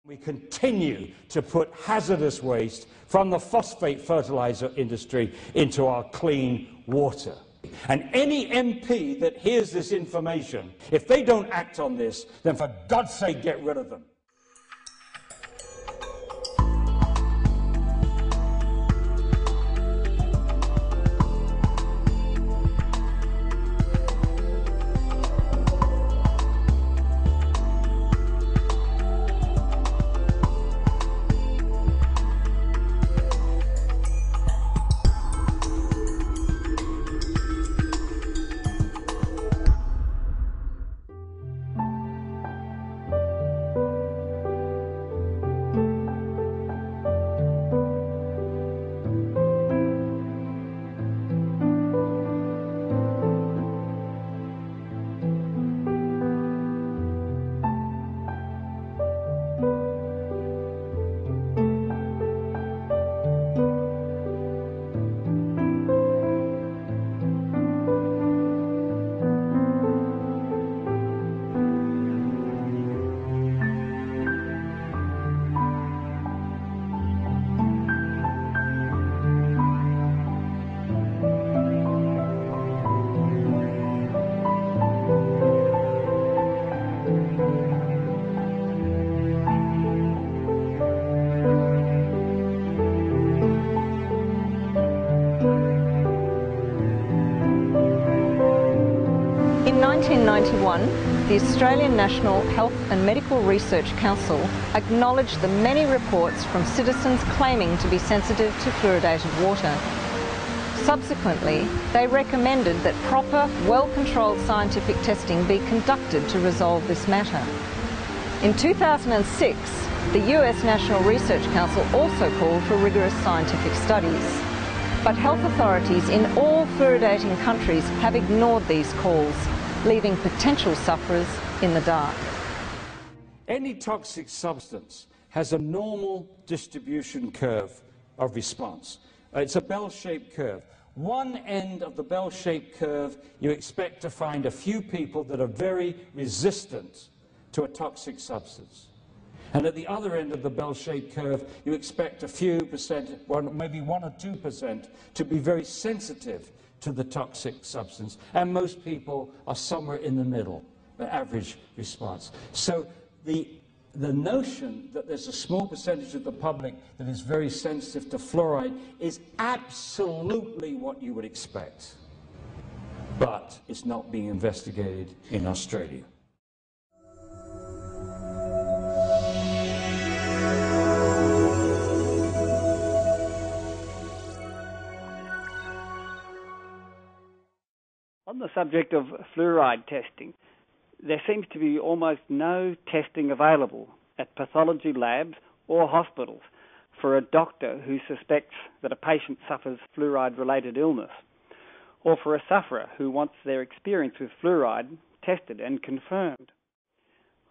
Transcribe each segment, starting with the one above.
We continue to put hazardous waste from the phosphate fertilizer industry into our clean water. And any MP that hears this information, if they don't act on this, then for God's sake, get rid of them. In 1991, the Australian National Health and Medical Research Council acknowledged the many reports from citizens claiming to be sensitive to fluoridated water. Subsequently, they recommended that proper, well-controlled scientific testing be conducted to resolve this matter. In 2006, the US National Research Council also called for rigorous scientific studies. But health authorities in all fluoridating countries have ignored these calls, leaving potential sufferers in the dark. Any toxic substance has a normal distribution curve of response. It's a bell-shaped curve. One end of the bell-shaped curve, you expect to find a few people that are very resistant to a toxic substance. And at the other end of the bell-shaped curve, you expect a few percent, or maybe 1 or 2%, to be very sensitive to the toxic substance. And most people are somewhere in the middle, the average response. So the notion that there's a small percentage of the public that is very sensitive to fluoride is absolutely what you would expect. But it's not being investigated in Australia. On the subject of fluoride testing, there seems to be almost no testing available at pathology labs or hospitals for a doctor who suspects that a patient suffers fluoride-related illness, or for a sufferer who wants their experience with fluoride tested and confirmed.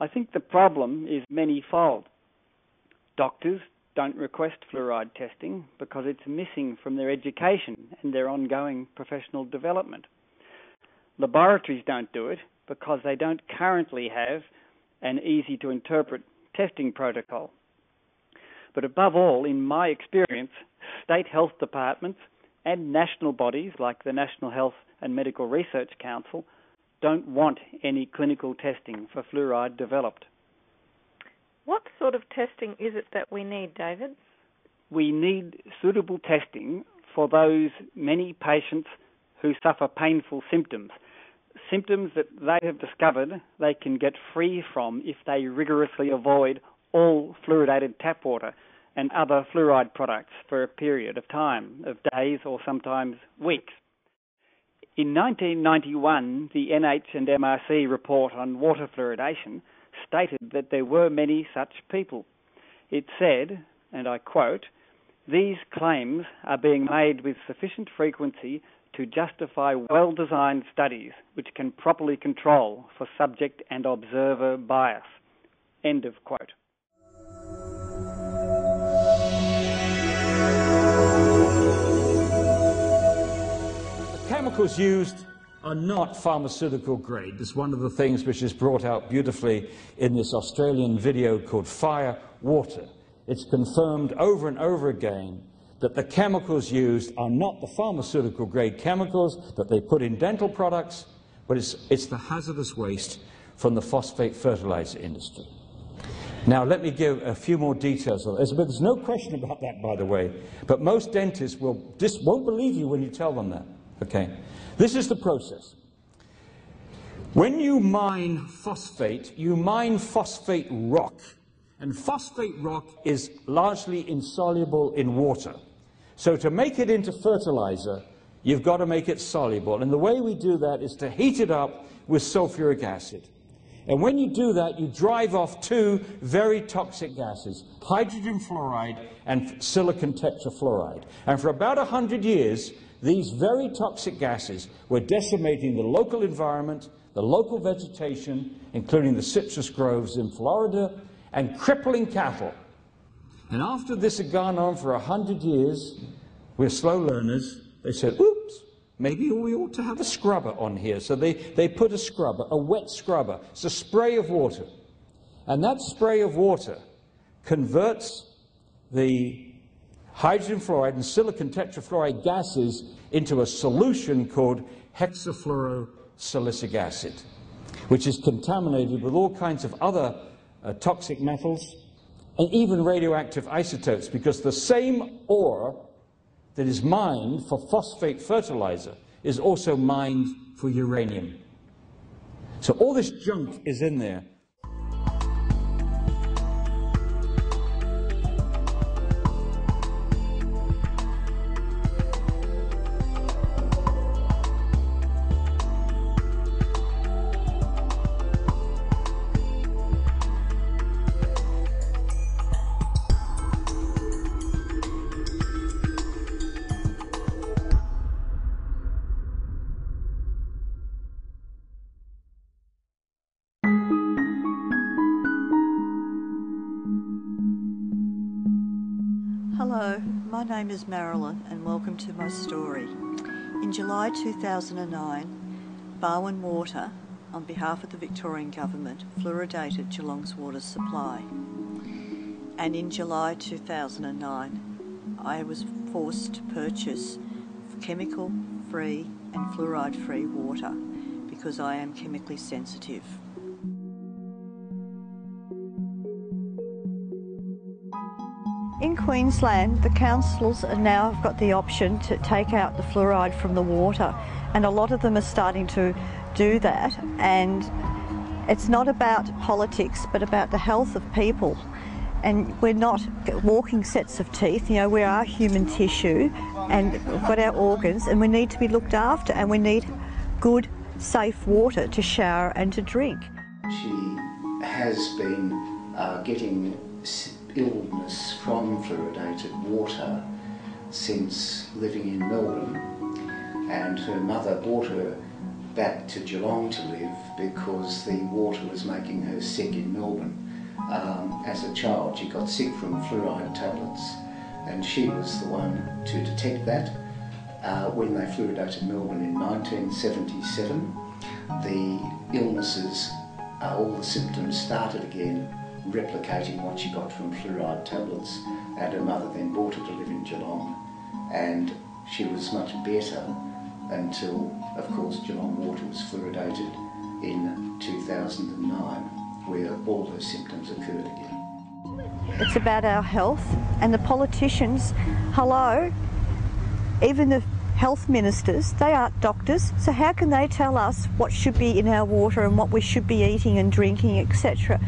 I think the problem is many-fold. Doctors don't request fluoride testing because it's missing from their education and their ongoing professional development. Laboratories don't do it because they don't currently have an easy-to-interpret testing protocol. But above all, in my experience, state health departments and national bodies like the National Health and Medical Research Council don't want any clinical testing for fluoride developed. What sort of testing is it that we need, David? We need suitable testing for those many patients who suffer painful symptoms that they have discovered they can get free from if they rigorously avoid all fluoridated tap water and other fluoride products for a period of time, of days or sometimes weeks. In 1991, the NH and MRC report on water fluoridation stated that there were many such people. It said, and I quote, "These claims are being made with sufficient frequency to justify well-designed studies which can properly control for subject and observer bias." End of quote. The chemicals used are not pharmaceutical grade. It's one of the things which is brought out beautifully in this Australian video called Firewater water, it's confirmed over and over again that the chemicals used are not the pharmaceutical grade chemicals that they put in dental products, but it's the hazardous waste from the phosphate fertilizer industry. Now let me give a few more details on this, but there's no question about that, by the way, but most dentists won't believe you when you tell them that. Okay? This is the process. When you mine phosphate, you mine phosphate rock, and phosphate rock is largely insoluble in water. So to make it into fertilizer, you've got to make it soluble, and the way we do that is to heat it up with sulfuric acid. And when you do that, you drive off two very toxic gases, hydrogen fluoride and silicon tetrafluoride. And for about 100 years, these very toxic gases were decimating the local environment, the local vegetation, including the citrus groves in Florida, and crippling cattle. And after this had gone on for 100 years, we're slow learners, they said, oops, maybe we ought to have a scrubber on here. So they put a scrubber, a wet scrubber. It's a spray of water. And that spray of water converts the hydrogen fluoride and silicon tetrafluoride gases into a solution called hexafluorosilicic acid, which is contaminated with all kinds of other toxic metals and even radioactive isotopes, because the same ore that is mined for phosphate fertilizer is also mined for uranium. So all this junk is in there. Hello, my name is Merilyn and welcome to my story. In July 2009, Barwon Water, on behalf of the Victorian Government, fluoridated Geelong's water supply. And in July 2009, I was forced to purchase chemical-free and fluoride-free water because I am chemically sensitive. In Queensland, the councils now have got the option to take out the fluoride from the water, and a lot of them are starting to do that. And it's not about politics, but about the health of people. And we're not walking sets of teeth, you know, we are human tissue and we've got our organs, and we need to be looked after, and we need good, safe water to shower and to drink. She has been getting illness from fluoridated water since living in Melbourne, and her mother brought her back to Geelong to live because the water was making her sick in Melbourne. As a child she got sick from fluoride tablets, and she was the one to detect that. When they fluoridated Melbourne in 1977, the illnesses, all the symptoms started again, replicating what she got from fluoride tablets, and her mother then brought her to live in Geelong, and she was much better until, of course, Geelong water was fluoridated in 2009, where all her symptoms occurred again. It's about our health, and the politicians, hello, even the health ministers, they aren't doctors, so how can they tell us what should be in our water and what we should be eating and drinking, etc.?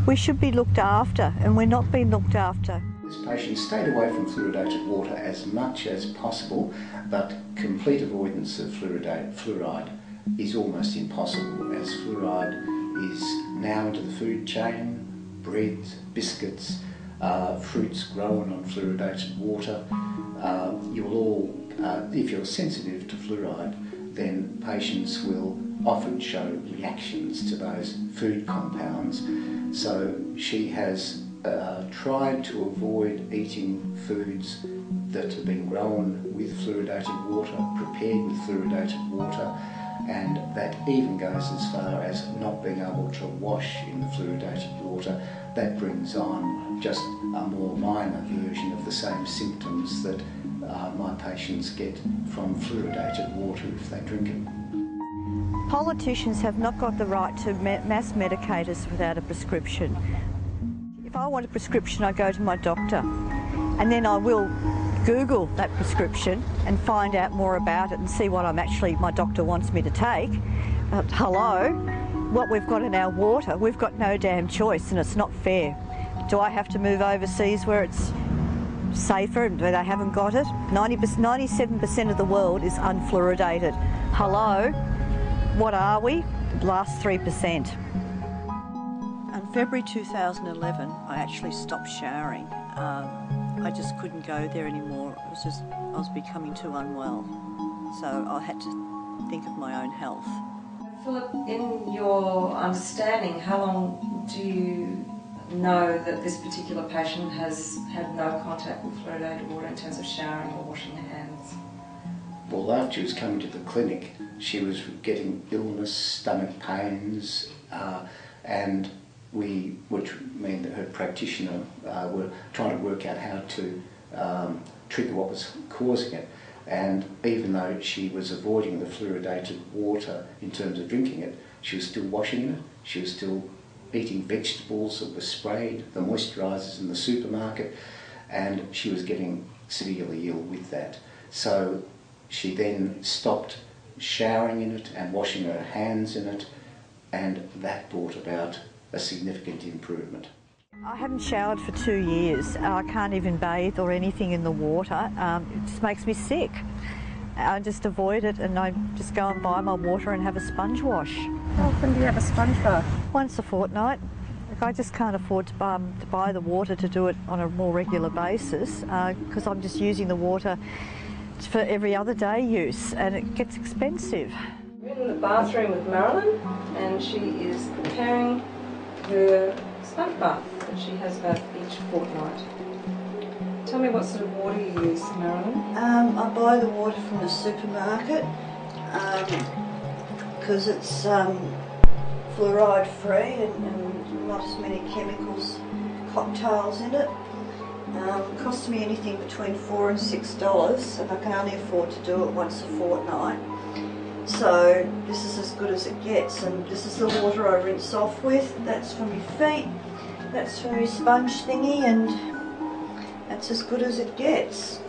We should be looked after, and we're not being looked after. This patient stayed away from fluoridated water as much as possible, but complete avoidance of fluoride is almost impossible, as fluoride is now into the food chain, breads, biscuits, fruits grown on fluoridated water. You'll all, if you're sensitive to fluoride, then patients will often show reactions to those food compounds. So she has tried to avoid eating foods that have been grown with fluoridated water, prepared with fluoridated water. and that even goes as far as not being able to wash in the fluoridated water. That brings on just a more minor version of the same symptoms that my patients get from fluoridated water if they drink it. Politicians have not got the right to mass medicate us without a prescription. If I want a prescription, I go to my doctor, and then I will Google that prescription and find out more about it and see what my doctor wants me to take. But hello, what we've got in our water, we've got no damn choice, and it's not fair. Do I have to move overseas where it's safer and where they haven't got it? 97% of the world is unfluoridated. Hello, what are we? The last 3%. In February 2011, I actually stopped showering. I just couldn't go there anymore. I was becoming too unwell. So I had to think of my own health. Philip, in your understanding, how long do you know that this particular patient has had no contact with fluoridated water in terms of showering or washing her hands? Well, after she was coming to the clinic, she was getting illness, stomach pains, which meant that her practitioner were trying to work out how to trigger what was causing it. And even though she was avoiding the fluoridated water in terms of drinking it, she was still washing it, she was still eating vegetables that were sprayed, the moisturisers in the supermarket, and she was getting severely ill with that. So she then stopped showering in it and washing her hands in it, and that brought about a significant improvement. I haven't showered for 2 years. I can't even bathe or anything in the water. It just makes me sick. I just avoid it, and I just go and buy my water and have a sponge wash. How often do you have a sponge bath? Once a fortnight. I just can't afford to buy the water to do it on a more regular basis because I'm just using the water for every other day use, and it gets expensive. We're in the bathroom with Merilyn, and she is preparing her sponge bath that she has about each fortnight. Tell me what sort of water you use, Merilyn. I buy the water from the supermarket because it's fluoride free and not as many chemicals, cocktails in it. It costs me anything between $4 and $6, and I can only afford to do it once a fortnight. So this is as good as it gets, and this is the water I rinse off with. That's for my feet, that's for my sponge thingy, and that's as good as it gets.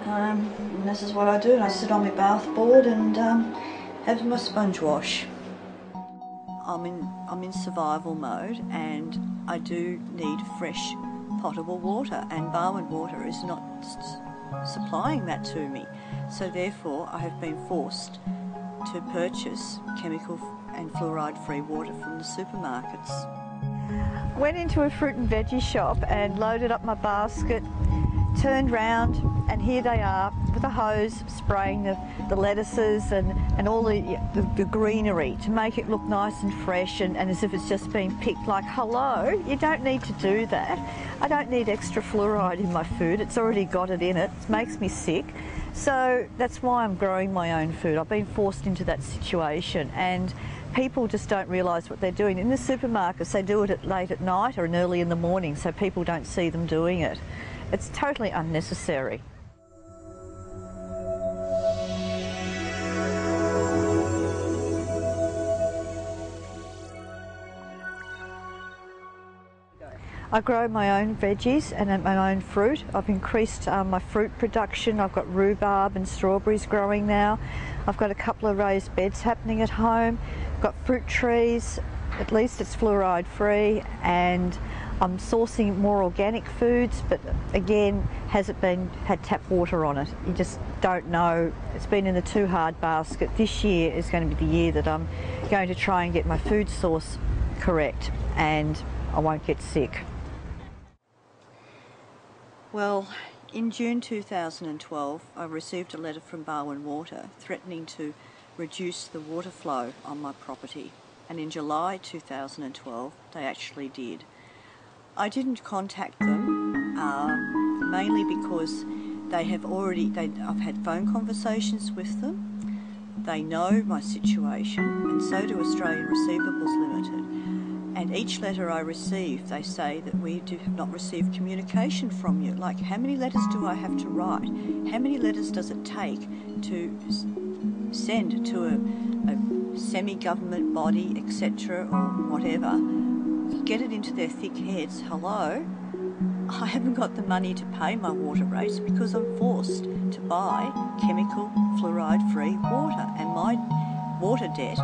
And this is what I do, and I sit on my bath board and have my sponge wash. I'm in survival mode, and I do need fresh potable water, and Barwon Water is not supplying that to me. So therefore I have been forced to purchase chemical and fluoride-free water from the supermarkets. Went into a fruit and veggie shop and loaded up my basket, turned round, and here they are with a hose spraying the lettuces and all the greenery to make it look nice and fresh and as if it's just been picked. Like, hello, you don't need to do that. I don't need extra fluoride in my food. It's already got it in it. It makes me sick. So that's why I'm growing my own food. I've been forced into that situation, and people just don't realise what they're doing. In the supermarkets, they do it late at night or early in the morning, so people don't see them doing it. It's totally unnecessary. I grow my own veggies and my own fruit. I've increased my fruit production. I've got rhubarb and strawberries growing now. I've got a couple of raised beds happening at home. I've got fruit trees. At least it's fluoride free, and I'm sourcing more organic foods, but again, has it had tap water on it? You just don't know. It's been in the too hard basket. This year is going to be the year that I'm going to try and get my food source correct, and I won't get sick. Well, in June 2012, I received a letter from Barwon Water threatening to reduce the water flow on my property, and in July 2012 they actually did. I didn't contact them, mainly because I've had phone conversations with them. They know my situation, and so do Australian Receivables Limited. And each letter I receive, they say that we have not received communication from you. Like, how many letters do I have to write? How many letters does it take to send to a semi-government body, etc., or whatever? Get it into their thick heads. Hello? I haven't got the money to pay my water rates because I'm forced to buy chemical fluoride-free water, and my water debt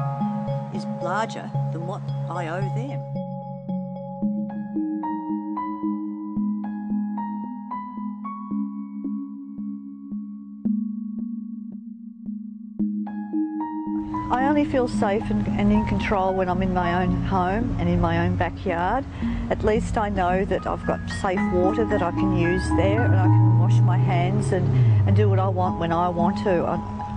is larger than what I owe them. I only feel safe and in control when I'm in my own home and in my own backyard. At least I know that I've got safe water that I can use there, and I can wash my hands and do what I want when I want to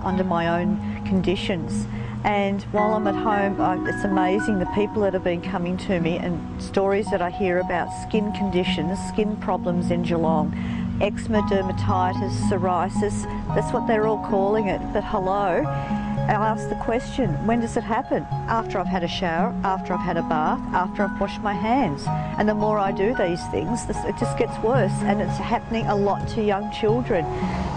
under my own conditions. And while I'm at home, it's amazing the people that have been coming to me and stories that I hear about skin conditions, skin problems in Geelong, eczema, dermatitis, psoriasis. That's what they're all calling it. But hello, I ask the question, when does it happen? After I've had a shower, after I've had a bath, after I've washed my hands. And the more I do these things, it just gets worse, and it's happening a lot to young children.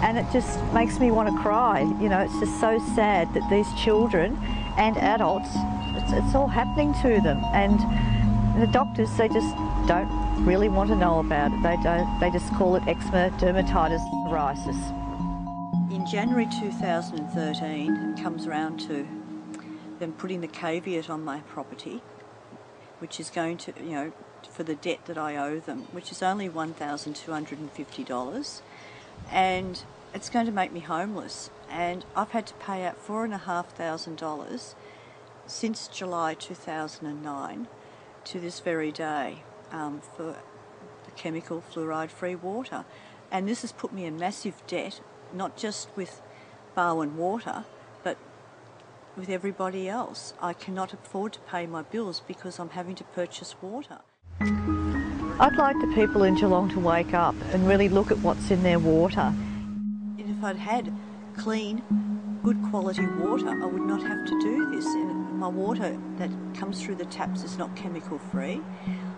And it just makes me want to cry. You know, it's just so sad that these children and adults, it's all happening to them. And the doctors, they just don't really want to know about it. They just call it eczema, dermatitis, psoriasis. In January 2013, it comes around to them putting the caveat on my property, which is going to, you know, for the debt that I owe them, which is only $1,250, and it's going to make me homeless. And I've had to pay out $4,500 since July 2009 to this very day for the chemical fluoride-free water. And this has put me in massive debt, not just with Barwon Water, but with everybody else. I cannot afford to pay my bills because I'm having to purchase water. I'd like the people in Geelong to wake up and really look at what's in their water. And if I'd had clean, good quality water, I would not have to do this. And my water that comes through the taps is not chemical free.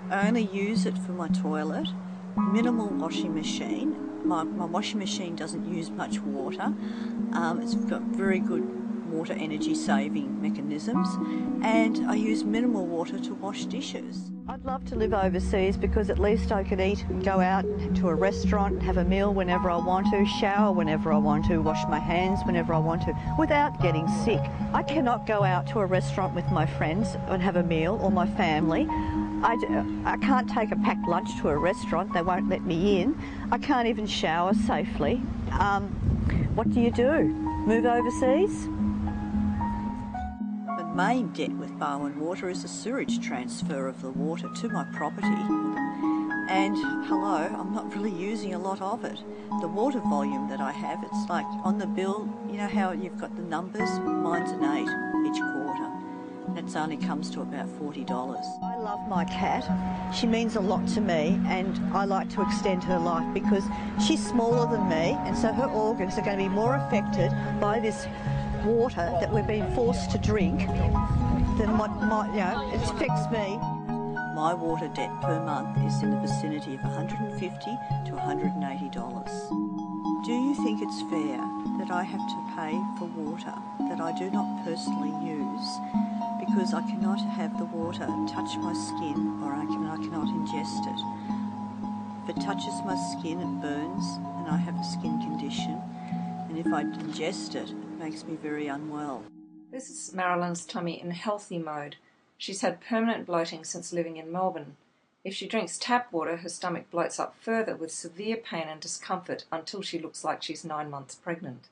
I only use it for my toilet, minimal washing machine. My washing machine doesn't use much water. It's got very good water energy saving mechanisms, and I use minimal water to wash dishes. I'd love to live overseas because at least I could eat and go out to a restaurant and have a meal whenever I want to, shower whenever I want to, wash my hands whenever I want to, without getting sick. I cannot go out to a restaurant with my friends and have a meal, or my family. I can't take a packed lunch to a restaurant, they won't let me in. I can't even shower safely. What do? Move overseas? The main debt with Barwon Water is the sewage transfer of the water to my property. And hello, I'm not really using a lot of it. The water volume that I have, it's like on the bill, you know how you've got the numbers? Mine's an 8 each quarter. It only comes to about $40. I love my cat. She means a lot to me, and I like to extend her life because she's smaller than me, and so her organs are going to be more affected by this water that we're being forced to drink than what it affects me. My water debt per month is in the vicinity of $150 to $180. Do you think it's fair that I have to pay for water that I do not personally use because I cannot have the water touch my skin, or I cannot ingest it? If it touches my skin, it burns, and I have a skin condition, and if I ingest it, it makes me very unwell. This is Merilyn's tummy in healthy mode. She's had permanent bloating since living in Melbourne. If she drinks tap water, her stomach bloats up further with severe pain and discomfort until she looks like she's 9 months pregnant.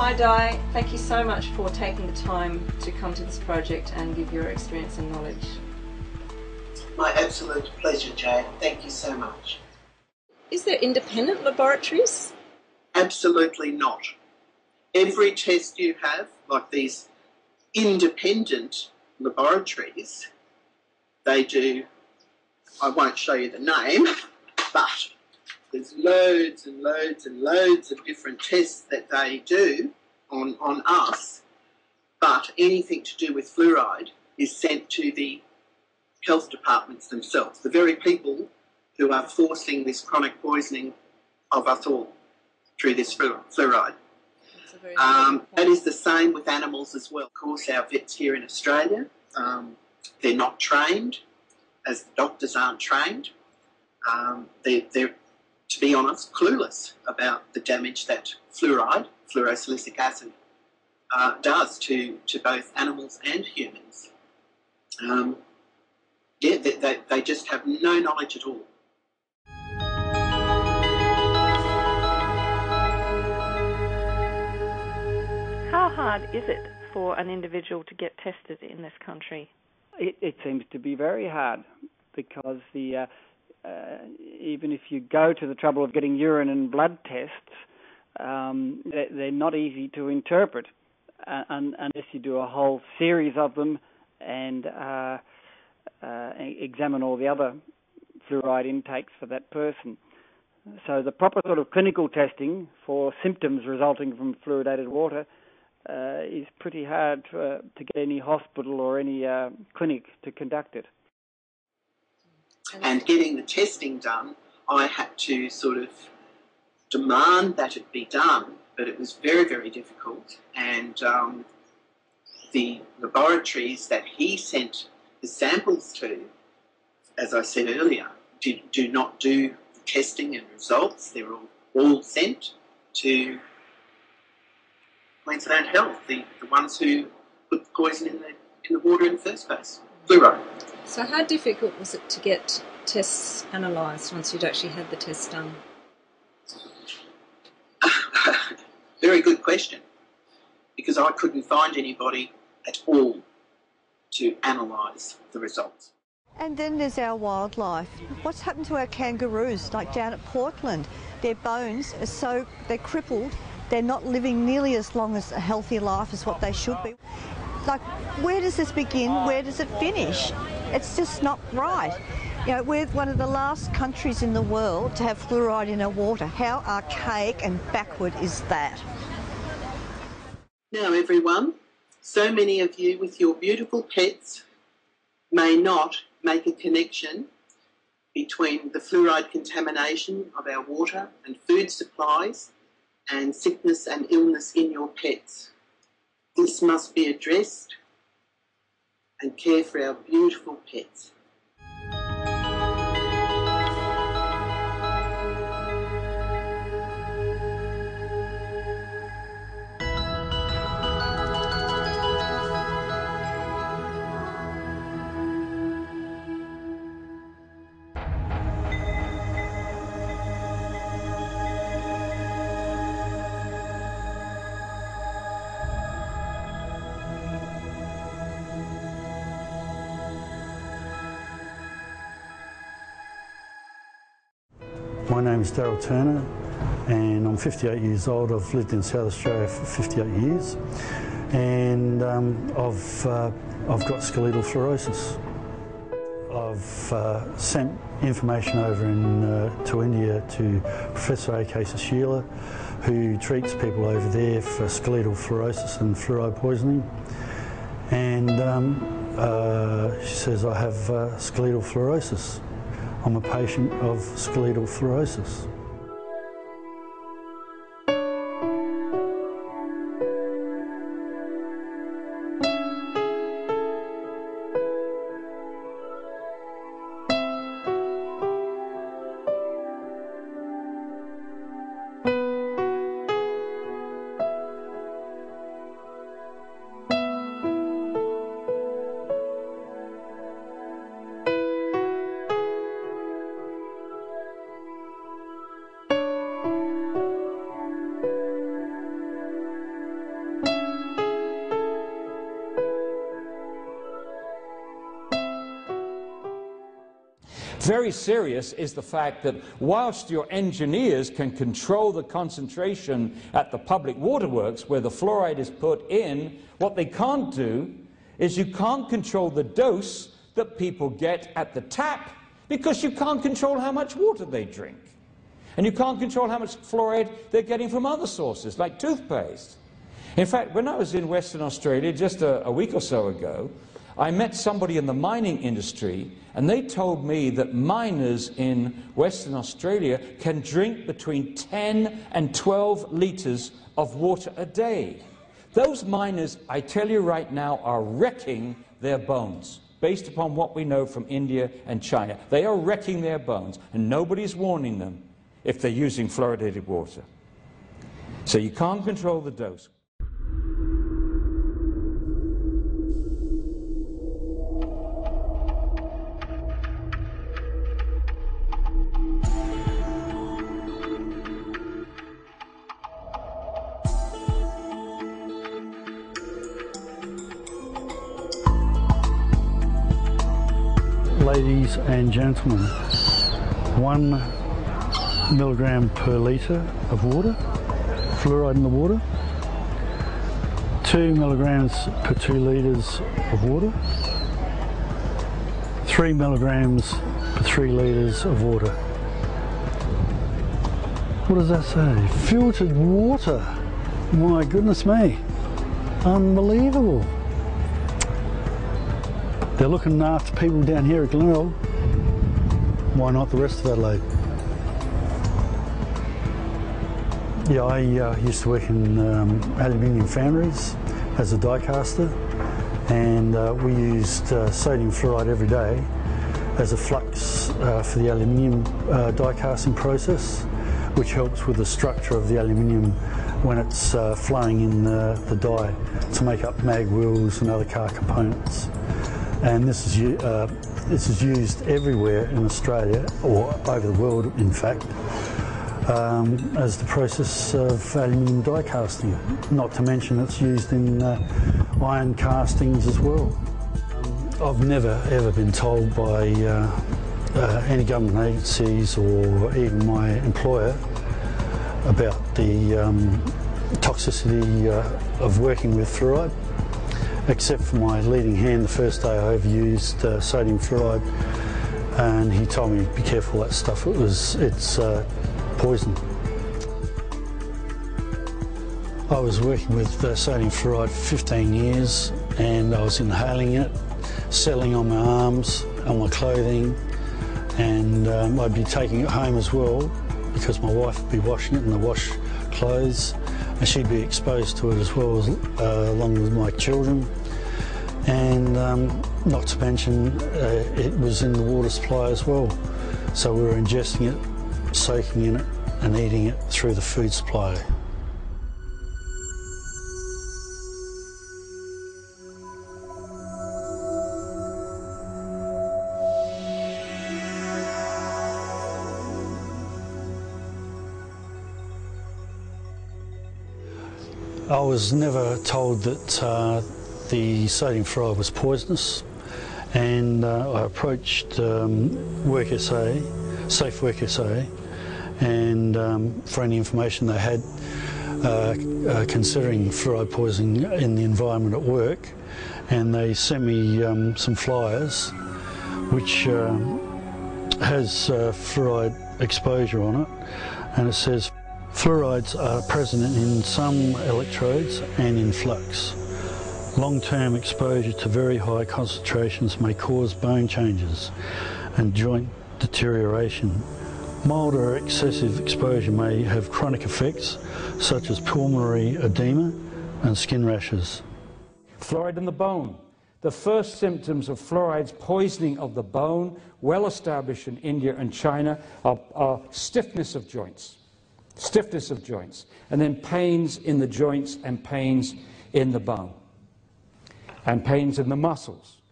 Hi Di, thank you so much for taking the time to come to this project and give your experience and knowledge. My absolute pleasure, Jane. Thank you so much. Is there independent laboratories? Absolutely not. Every test you have, like these independent laboratories, they do, I won't show you the name, but there's loads and loads and loads of different tests that they do on us, but anything to do with fluoride is sent to the health departments themselves, the very people who are forcing this chronic poisoning of us all through this fluoride. That is the same with animals as well. Of course, our vets here in Australia, they're not trained, as the doctors aren't trained. They're, to be honest, clueless about the damage that fluoride, fluorosilicic acid, does to both animals and humans. They just have no knowledge at all. How hard is it for an individual to get tested in this country? It seems to be very hard because even if you go to the trouble of getting urine and blood tests, they're not easy to interpret unless you do a whole series of them and examine all the other fluoride intakes for that person. So the proper sort of clinical testing for symptoms resulting from fluoridated water is pretty hard to get any hospital or any clinic to conduct it. And getting the testing done, I had to sort of demand that it be done, but it was very, very difficult. And the laboratories that he sent the samples to, as I said earlier, do not do the testing and results. They're all sent to Queensland Health, the ones who put the poison in the water in the first place, fluoride. So how difficult was it to get tests analysed once you'd actually had the tests done? Very good question, because I couldn't find anybody at all to analyse the results. And then there's our wildlife. What's happened to our kangaroos, like down at Portland? Their bones are so, they're crippled, they're not living nearly as long as a healthy life as what they should be. Like, where does this begin? Where does it finish? It's just not right. You know, we're one of the last countries in the world to have fluoride in our water. How archaic and backward is that? Now, everyone, so many of you with your beautiful pets may not make a connection between the fluoride contamination of our water and food supplies and sickness and illness in your pets. This must be addressed and care for our beautiful pets. My name is Darryl Turner and I'm 58 years old. I've lived in South Australia for 58 years and I've got skeletal fluorosis. I've sent information over to India to Professor A.K. Sushila, who treats people over there for skeletal fluorosis and fluoride poisoning. And she says I have skeletal fluorosis. I'm a patient of skeletal fluorosis. Very serious is the fact that whilst your engineers can control the concentration at the public waterworks where the fluoride is put in, what they can't do is you can't control the dose that people get at the tap, because you can't control how much water they drink. And you can't control how much fluoride they're getting from other sources, like toothpaste. In fact, when I was in Western Australia just a week or so ago, I met somebody in the mining industry, and they told me that miners in Western Australia can drink between 10 and 12 litres of water a day. Those miners, I tell you right now, are wrecking their bones, based upon what we know from India and China. They are wrecking their bones, and nobody's warning them if they're using fluoridated water. So you can't control the dose. Ladies and gentlemen, 1 milligram per litre of water, fluoride in the water, 2 milligrams per 2 litres of water, 3 milligrams per 3 litres of water. What does that say? Filtered water! My goodness me! Unbelievable! They're looking after people down here at Glenelg. Why not the rest of Adelaide? Yeah, I used to work in aluminium foundries as a die caster, and we used sodium fluoride every day as a flux for the aluminium die casting process, which helps with the structure of the aluminium when it's flowing in the die to make up mag wheels and other car components. And this is used everywhere in Australia, or over the world in fact, as the process of aluminium die casting. Not to mention it's used in iron castings as well. I've never ever been told by any government agencies or even my employer about the toxicity of working with fluoride, except for my leading hand the first day I ever used sodium fluoride, and he told me be careful that stuff, it's poison. I was working with sodium fluoride for 15 years, and I was inhaling it, settling on my arms, on my clothing, and I'd be taking it home as well because my wife would be washing it in the wash clothes, and she'd be exposed to it as well, as, along with my children. And not to mention it was in the water supply as well, so we were ingesting it, soaking in it and eating it through the food supply. I was never told that the sodium fluoride was poisonous, and I approached Work SA, Safe Work SA, and for any information they had considering fluoride poisoning in the environment at work, and they sent me some flyers which has fluoride exposure on it, and it says fluorides are present in some electrodes and in flux. Long-term exposure to very high concentrations may cause bone changes and joint deterioration. Mild or excessive exposure may have chronic effects such as pulmonary edema and skin rashes. Fluoride in the bone. The first symptoms of fluoride's poisoning of the bone, well established in India and China, are stiffness of joints. Stiffness of joints, and then pains in the joints and pains in the bone, and pains in the muscles.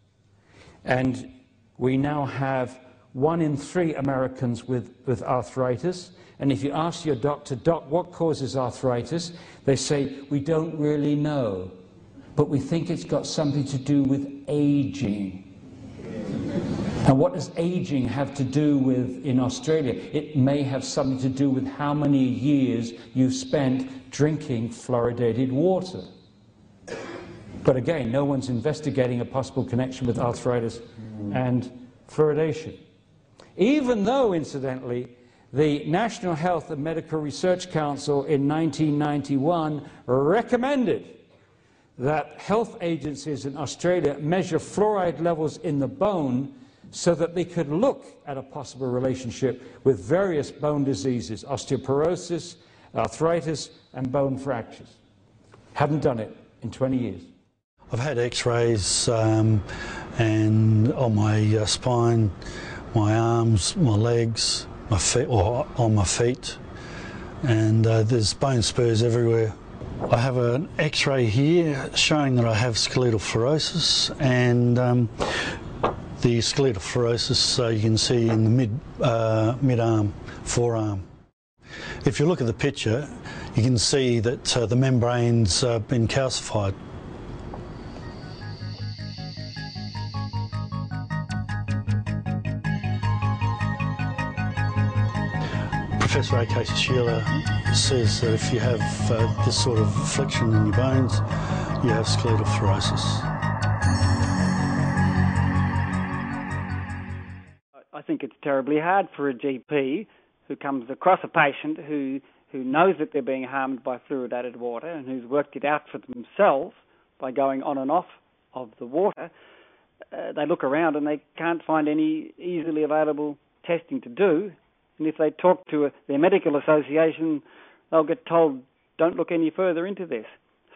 And we now have 1 in 3 Americans with arthritis, and if you ask your doctor, "Doc, what causes arthritis?" they say, "We don't really know, but we think it's got something to do with aging." And what does aging have to do with in Australia? It may have something to do with how many years you've spent drinking fluoridated water. But again, no one's investigating a possible connection with arthritis and fluoridation. Even though, incidentally, the National Health and Medical Research Council in 1991 recommended that health agencies in Australia measure fluoride levels in the bone so that they could look at a possible relationship with various bone diseases, osteoporosis, arthritis, and bone fractures. Haven't done it in 20 years. I've had x-rays and on my spine, my arms, my legs, my feet, or on my feet, and there's bone spurs everywhere. I have an x-ray here showing that I have skeletal fluorosis, and the skeletal fluorosis you can see in the mid-arm, forearm. If you look at the picture, you can see that the membrane's been calcified. Professor A.K. Sheila says that if you have this sort of affliction in your bones, you have skeletal fluorosis. I think it's terribly hard for a GP who comes across a patient who knows that they're being harmed by fluoridated water and who's worked it out for themselves by going on and off of the water. They look around and they can't find any easily available testing to do. And if they talk to their medical association, they'll get told, don't look any further into this.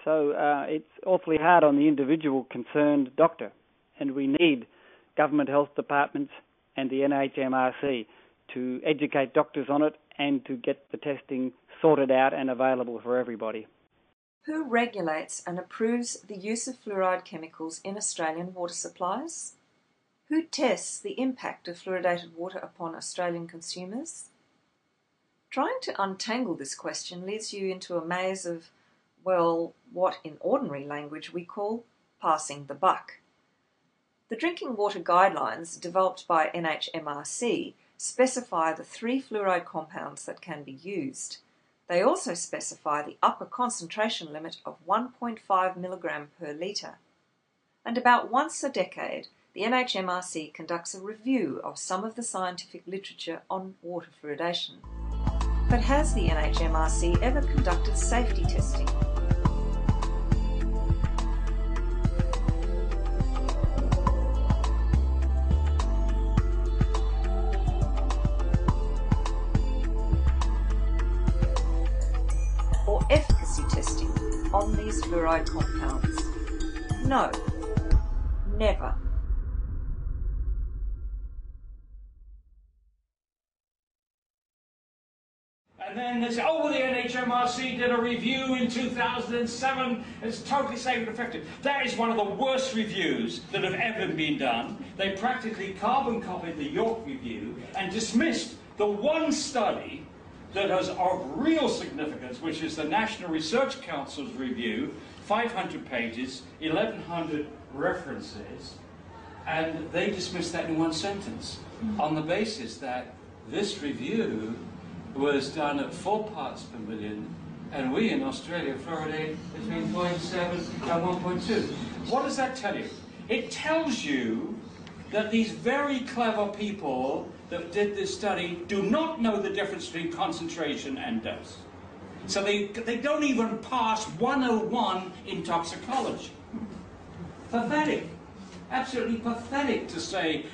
So it's awfully hard on the individual concerned doctor. And we need government health departments and the NHMRC to educate doctors on it and to get the testing sorted out and available for everybody. Who regulates and approves the use of fluoride chemicals in Australian water supplies? Who tests the impact of fluoridated water upon Australian consumers? Trying to untangle this question leads you into a maze of, well, what in ordinary language we call passing the buck. The drinking water guidelines developed by NHMRC specify the 3 fluoride compounds that can be used. They also specify the upper concentration limit of 1.5 milligram per litre. And about once a decade, the NHMRC conducts a review of some of the scientific literature on water fluoridation. But has the NHMRC ever conducted safety testing? Or efficacy testing on these fluoride compounds? No, never. And then they say, oh, well, the NHMRC did a review in 2007. It's totally safe and effective. That is one of the worst reviews that have ever been done. They practically carbon copied the York review and dismissed the one study that has of real significance, which is the National Research Council's review, 500 pages, 1,100 references, and they dismissed that in one sentence on the basis that this review was done at 4 parts per million, and we in Australia fluoridate between 0.7 and 1.2. What does that tell you? It tells you that these very clever people that did this study do not know the difference between concentration and dose. So they don't even pass 101 in toxicology. Pathetic. Absolutely pathetic to say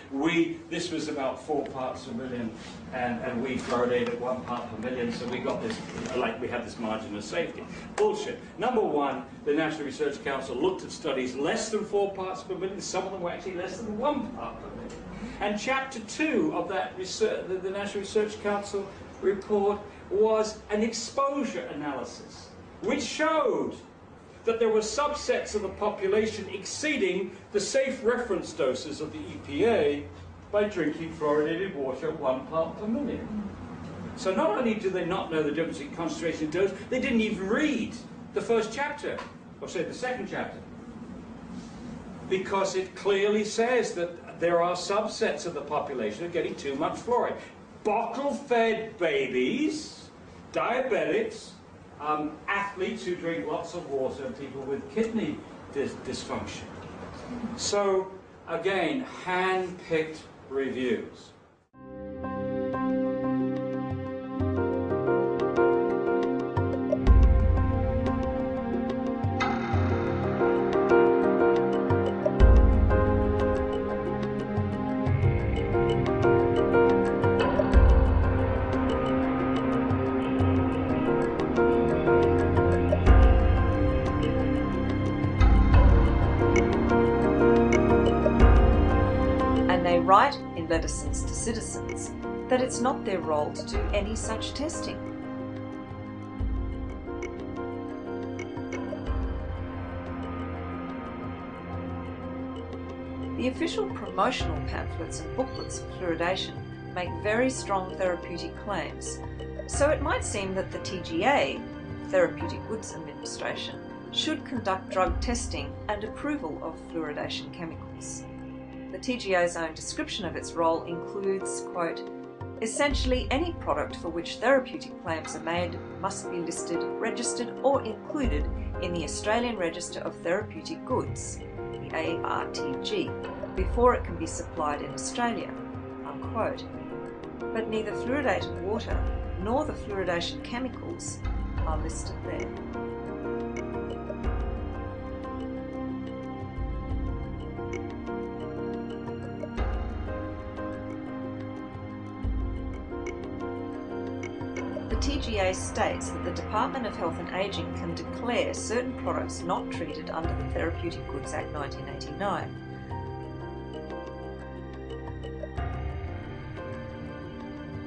this was about 4 parts per million and we fluoridated 1 part per million, so we got this, like we had this margin of safety. Bullshit. Number one, the National Research Council looked at studies less than 4 parts per million. Some of them were actually less than 1 part per million. And chapter 2 of that research, the National Research Council report was an exposure analysis, which showed that there were subsets of the population exceeding the safe reference doses of the EPA by drinking fluoridated water at 1 part per million. So not only do they not know the difference in concentration and dose, they didn't even read the first chapter, or say the second chapter, because it clearly says that there are subsets of the population who are getting too much fluoride. Bottle-fed babies, diabetics, athletes who drink lots of water, and people with kidney dysfunction. So, again, hand-picked reviews. Write in Medicines to Citizens that it's not their role to do any such testing. The official promotional pamphlets and booklets of fluoridation make very strong therapeutic claims, so it might seem that the TGA, Therapeutic Goods Administration, should conduct drug testing and approval of fluoridation chemicals. The TGA's own description of its role includes, quote, essentially any product for which therapeutic claims are made must be listed, registered or included in the Australian Register of Therapeutic Goods, the ARTG, before it can be supplied in Australia, unquote. But neither fluoridated water nor the fluoridation chemicals are listed there. The TGA states that the Department of Health and Ageing can declare certain products not treated under the Therapeutic Goods Act 1989.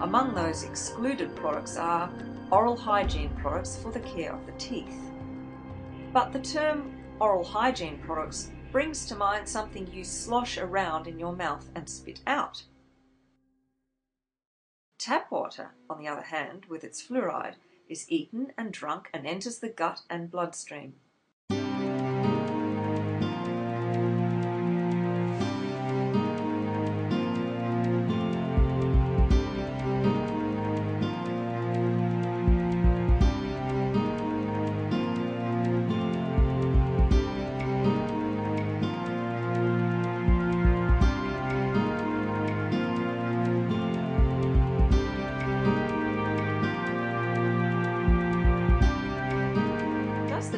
Among those excluded products are oral hygiene products for the care of the teeth. But the term oral hygiene products brings to mind something you slosh around in your mouth and spit out. Tap water, on the other hand, with its fluoride, is eaten and drunk and enters the gut and bloodstream.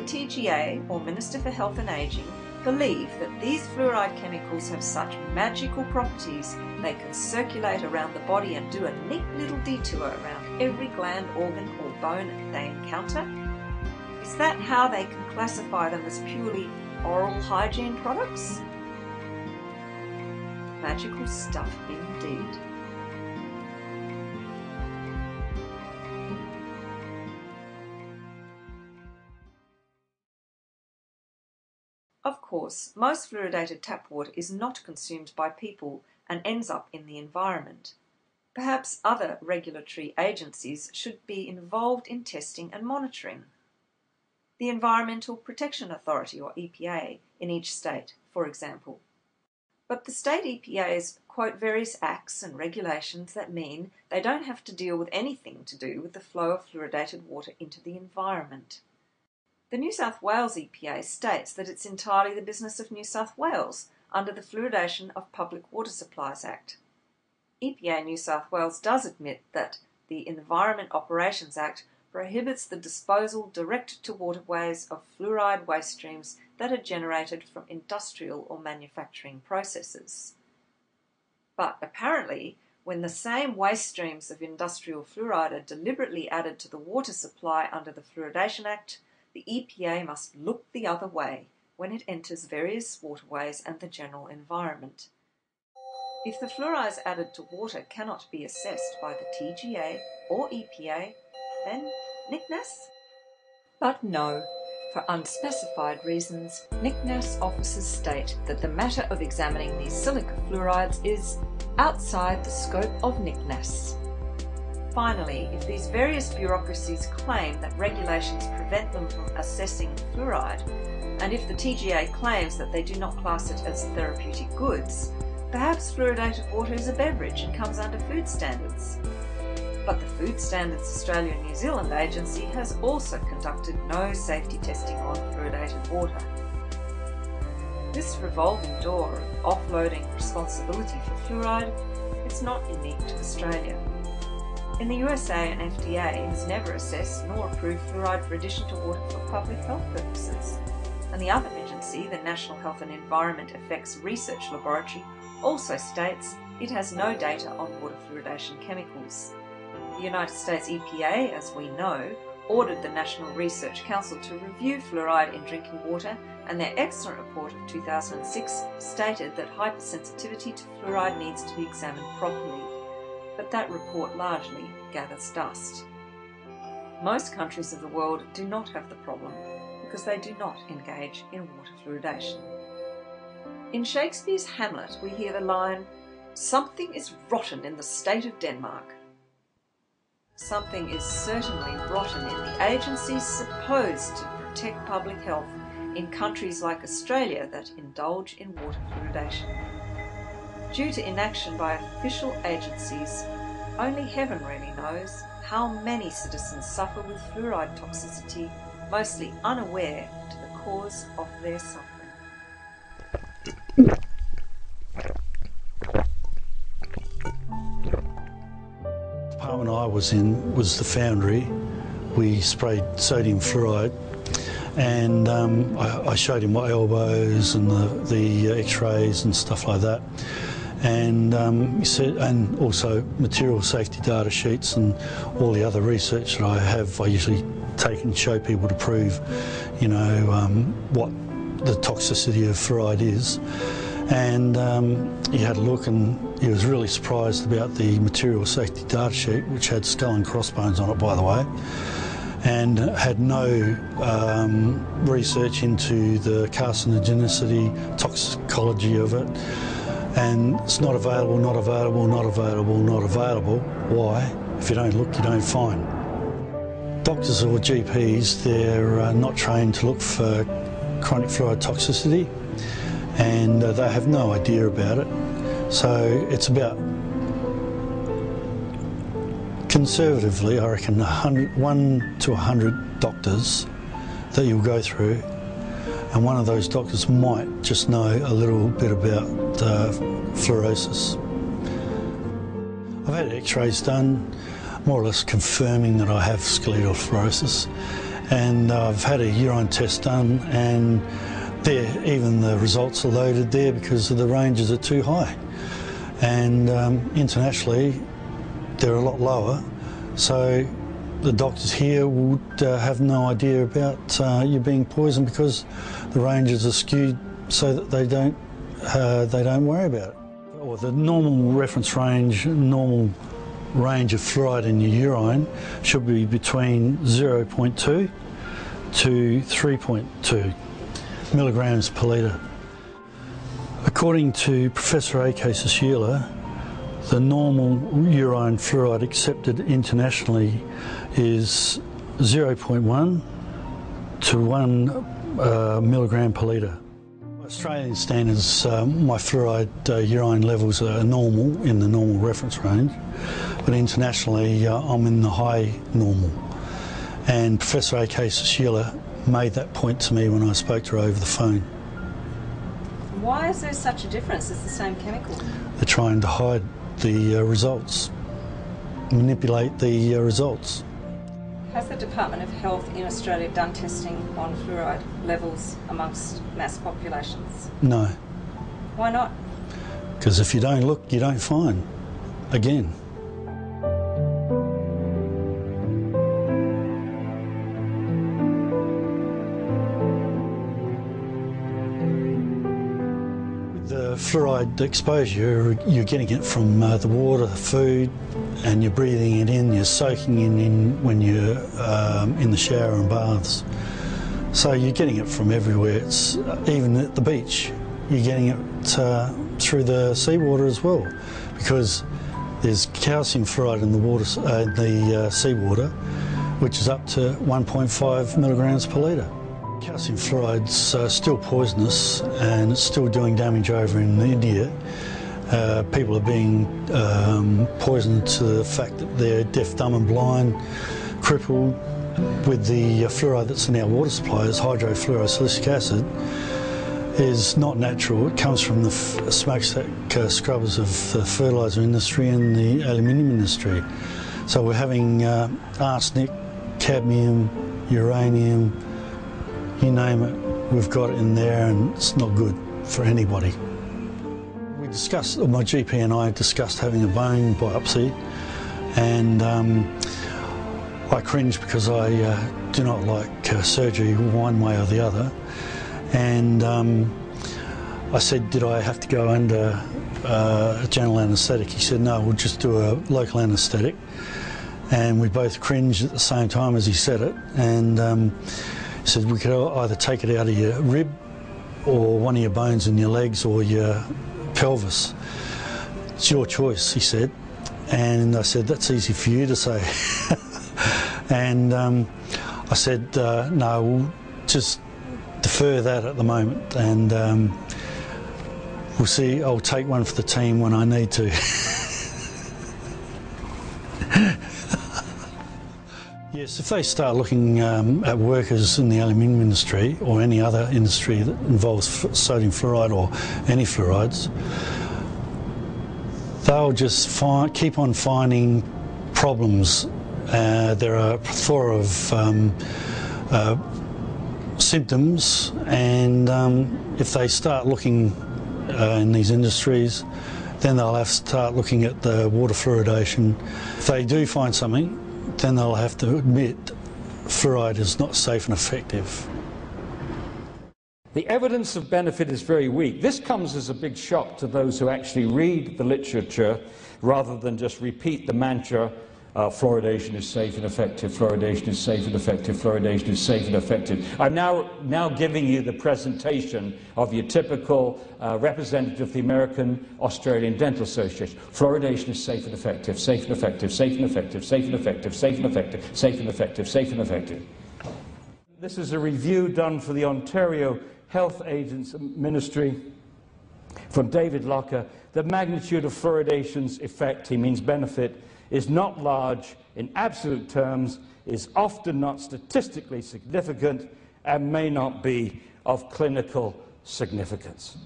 TGA, or Minister for Health and Ageing, believe that these fluoride chemicals have such magical properties they can circulate around the body and do a neat little detour around every gland, organ or bone they encounter? Is that how they can classify them as purely oral hygiene products? Magical stuff indeed. Of course, most fluoridated tap water is not consumed by people and ends up in the environment. Perhaps other regulatory agencies should be involved in testing and monitoring. The Environmental Protection Authority, or EPA, in each state, for example. But the state EPAs quote various acts and regulations that mean they don't have to deal with anything to do with the flow of fluoridated water into the environment. The New South Wales EPA states that it's entirely the business of New South Wales under the Fluoridation of Public Water Supplies Act. EPA New South Wales does admit that the Environment Operations Act prohibits the disposal direct to waterways of fluoride waste streams that are generated from industrial or manufacturing processes. But apparently, when the same waste streams of industrial fluoride are deliberately added to the water supply under the Fluoridation Act, the EPA must look the other way when it enters various waterways and the general environment. If the fluorides added to water cannot be assessed by the TGA or EPA, then NICNAS? But no, for unspecified reasons, NICNAS officers state that the matter of examining these silica fluorides is outside the scope of NICNAS. Finally, if these various bureaucracies claim that regulations prevent them from assessing fluoride, and if the TGA claims that they do not class it as therapeutic goods, Perhaps fluoridated water is a beverage and comes under food standards. But the Food Standards Australia and New Zealand Agency has also conducted no safety testing on fluoridated water. This revolving door of offloading responsibility for fluoride is not unique to Australia. In the USA, an FDA has never assessed nor approved fluoride for addition to water for public health purposes. And the other agency, the National Health and Environment Effects Research Laboratory, also states it has no data on water fluoridation chemicals. The United States EPA, as we know, ordered the National Research Council to review fluoride in drinking water, and their excellent report of 2006 stated that hypersensitivity to fluoride needs to be examined properly. But that report largely gathers dust. Most countries of the world do not have the problem because they do not engage in water fluoridation. In Shakespeare's Hamlet, we hear the line, "Something is rotten in the state of Denmark." Something is certainly rotten in the agencies supposed to protect public health in countries like Australia that indulge in water fluoridation. Due to inaction by official agencies, only heaven really knows how many citizens suffer with fluoride toxicity, mostly unaware to the cause of their suffering. The department I was in was the foundry. We sprayed sodium fluoride, and I showed him my elbows and the x-rays and stuff like that. And he said, and also material safety data sheets and all the other research that I have, I usually take and show people to prove, you know, what the toxicity of fluoride is. And he had a look and he was really surprised about the material safety data sheet, which had skull and crossbones on it, by the way, and had no research into the carcinogenicity, toxicology of it. And it's not available, not available, not available, not available. Why? If you don't look, you don't find. Doctors or GPs, they're not trained to look for chronic fluoride toxicity, and they have no idea about it. So it's about, conservatively, I reckon 1 to 100 doctors that you'll go through, and one of those doctors might just know a little bit about fluorosis. I've had x-rays done, more or less confirming that I have skeletal fluorosis, and I've had a urine test done, and there, even the results are loaded there because the ranges are too high. And internationally, they're a lot lower, so the doctors here would have no idea about you being poisoned because the ranges are skewed so that they don't worry about it. Or the normal reference range, normal range of fluoride in your urine should be between 0.2 to 3.2 milligrams per litre. According to Professor A.K. Susila, the normal urine fluoride accepted internationally is 0.1 to 1 milligram per litre. Australian standards, my fluoride urine levels are normal, in the normal reference range, but internationally I'm in the high normal. And Professor A.K. Susila made that point to me when I spoke to her over the phone. Why is there such a difference? It's the same chemical. They're trying to hide the results, manipulate the results. Has the Department of Health in Australia done testing on fluoride levels amongst mass populations? No. Why not? Because if you don't look, you don't find. Again. With the fluoride exposure, you're getting it from the water, the food, and you're breathing it in, you're soaking it in when you're in the shower and baths. So you're getting it from everywhere. It's even at the beach, you're getting it through the seawater as well, because there's calcium fluoride in the water, the seawater, which is up to 1.5 milligrams per litre. Calcium fluoride's still poisonous and it's still doing damage over in India, People are being poisoned to the fact that they're deaf, dumb and blind, crippled. With the fluoride that's in our water supply, is hydrofluorosilicic acid, is not natural. It comes from the smokestack scrubbers of the fertiliser industry and the aluminium industry. So we're having arsenic, cadmium, uranium, you name it, we've got it in there, and it's not good for anybody. We discussed, my GP and I discussed having a bone biopsy, and I cringe because I do not like surgery one way or the other, and I said, did I have to go under a general anaesthetic? He said, no, we'll just do a local anaesthetic, and we both cringed at the same time as he said it, and he said we could either take it out of your rib or one of your bones in your legs or your pelvis. It's your choice, he said, and I said, that's easy for you to say. And I said, no, we'll just defer that at the moment, and we'll see. I'll take one for the team when I need to. Yes, if they start looking at workers in the aluminium industry or any other industry that involves sodium fluoride or any fluorides, they'll just keep on finding problems. There are a plethora of symptoms, and if they start looking in these industries, then they'll have to start looking at the water fluoridation. If they do find something, then they'll have to admit fluoride is not safe and effective. The evidence of benefit is very weak. This comes as a big shock to those who actually read the literature rather than just repeat the mantra, fluoridation is safe and effective, fluoridation is safe and effective, fluoridation is safe and effective. I'm now giving you the presentation of your typical representative of the American Australian Dental Association. Fluoridation is safe and effective, safe and effective, safe and effective, safe and effective, safe and effective, safe and effective, safe and effective. This is a review done for the Ontario Health Agents Ministry from David Locker. The magnitude of fluoridation's effect, he means benefit, is not large in absolute terms, is often not statistically significant, and may not be of clinical significance.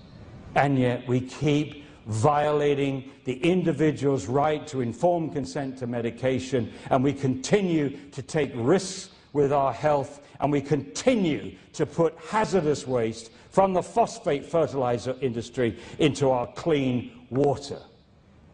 And yet we keep violating the individual's right to informed consent to medication, and we continue to take risks with our health, and we continue to put hazardous waste from the phosphate fertilizer industry into our clean water.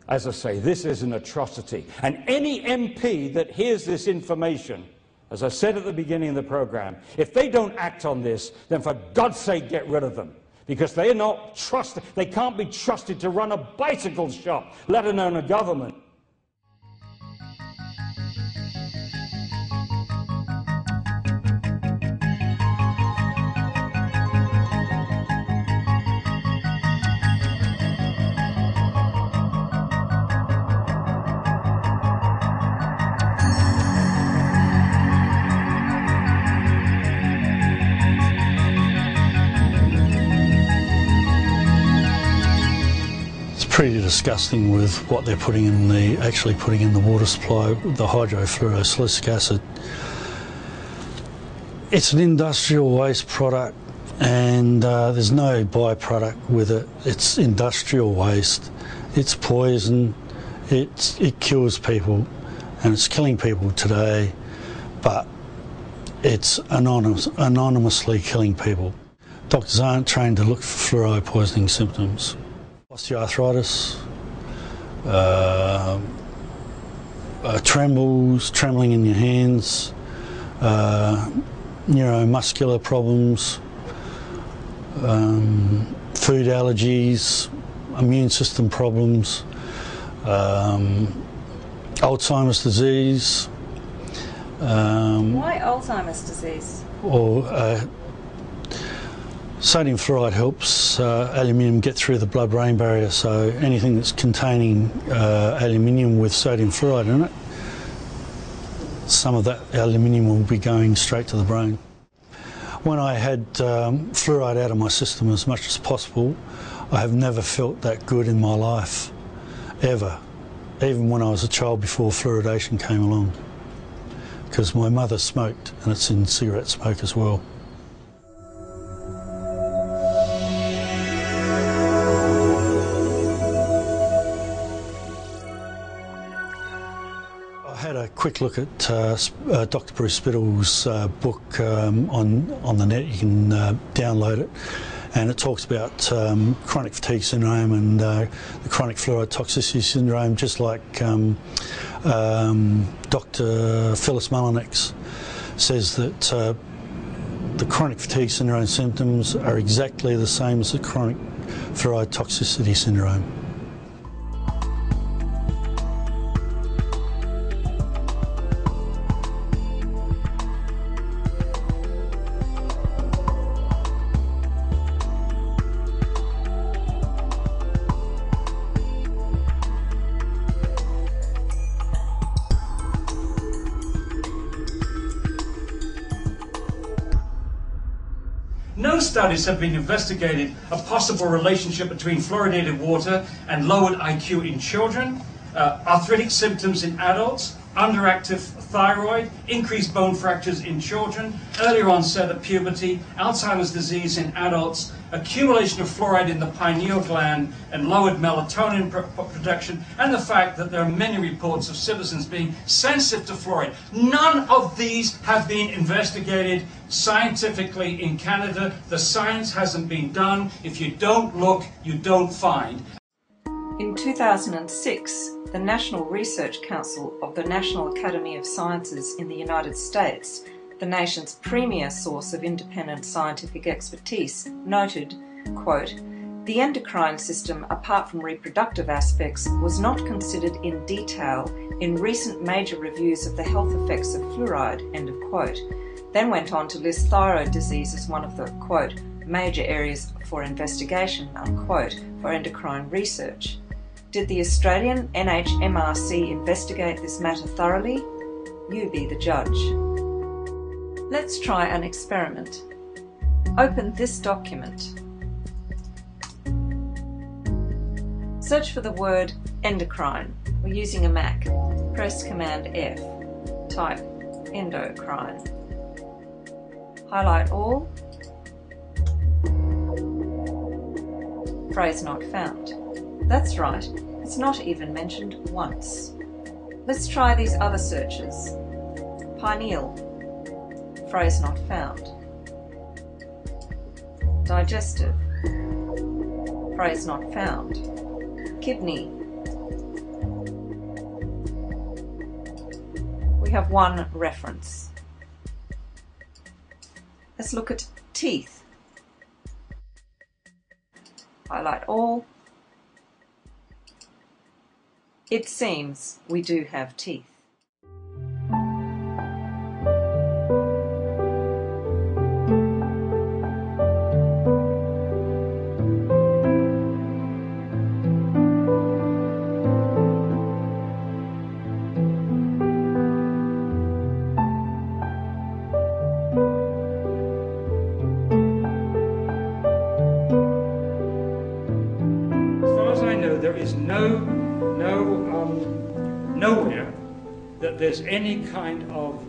As I say, this is an atrocity. And any MP that hears this information, as I said at the beginning of the programme, if they don't act on this, then for God's sake get rid of them. Because they are not trusted, they can't be trusted to run a bicycle shop, let alone a government. Pretty disgusting with what they're putting in actually putting in the water supply, the hydrofluorosilicic acid. It's an industrial waste product, and there's no byproduct with it. It's industrial waste. It's poison. It kills people, and it's killing people today, but it's anonymously killing people. Doctors aren't trained to look for fluoride poisoning symptoms. Osteoarthritis, trembling in your hands, neuromuscular problems, food allergies, immune system problems, Alzheimer's disease. Why Alzheimer's disease? Or sodium fluoride helps aluminium get through the blood-brain barrier, so anything that's containing aluminium with sodium fluoride in it, some of that aluminium will be going straight to the brain. When I had fluoride out of my system as much as possible, I have never felt that good in my life, ever, even when I was a child before fluoridation came along, because my mother smoked, and it's in cigarette smoke as well. I had a quick look at Dr. Bruce Spittle's book on the net. You can download it, and it talks about chronic fatigue syndrome and the chronic fluoride toxicity syndrome, just like Dr. Phyllis Mullinex says that the chronic fatigue syndrome symptoms are exactly the same as the chronic fluoride toxicity syndrome. No studies have been investigated a possible relationship between fluoridated water and lowered IQ in children, arthritic symptoms in adults, underactive thyroid, increased bone fractures in children, earlier onset of puberty, Alzheimer's disease in adults, accumulation of fluoride in the pineal gland and lowered melatonin production, and the fact that there are many reports of citizens being sensitive to fluoride. None of these have been investigated scientifically in Canada. The science hasn't been done. If you don't look, you don't find. In 2006, the National Research Council of the National Academy of Sciences in the United States, the nation's premier source of independent scientific expertise, noted, quote, "The endocrine system, apart from reproductive aspects, was not considered in detail in recent major reviews of the health effects of fluoride," end of quote. Then went on to list thyroid disease as one of the, quote, "major areas for investigation," unquote, for endocrine research. Did the Australian NHMRC investigate this matter thoroughly? You be the judge. Let's try an experiment. Open this document. Search for the word endocrine. We're using a Mac. Press Command F. Type endocrine. Highlight all. Phrase not found. That's right, it's not even mentioned once. Let's try these other searches. Pineal. Phrase not found. Digestive. Phrase not found. Kidney. We have one reference. Let's look at teeth. Highlight all. It seems we do have teeth. There is nowhere that there's any kind of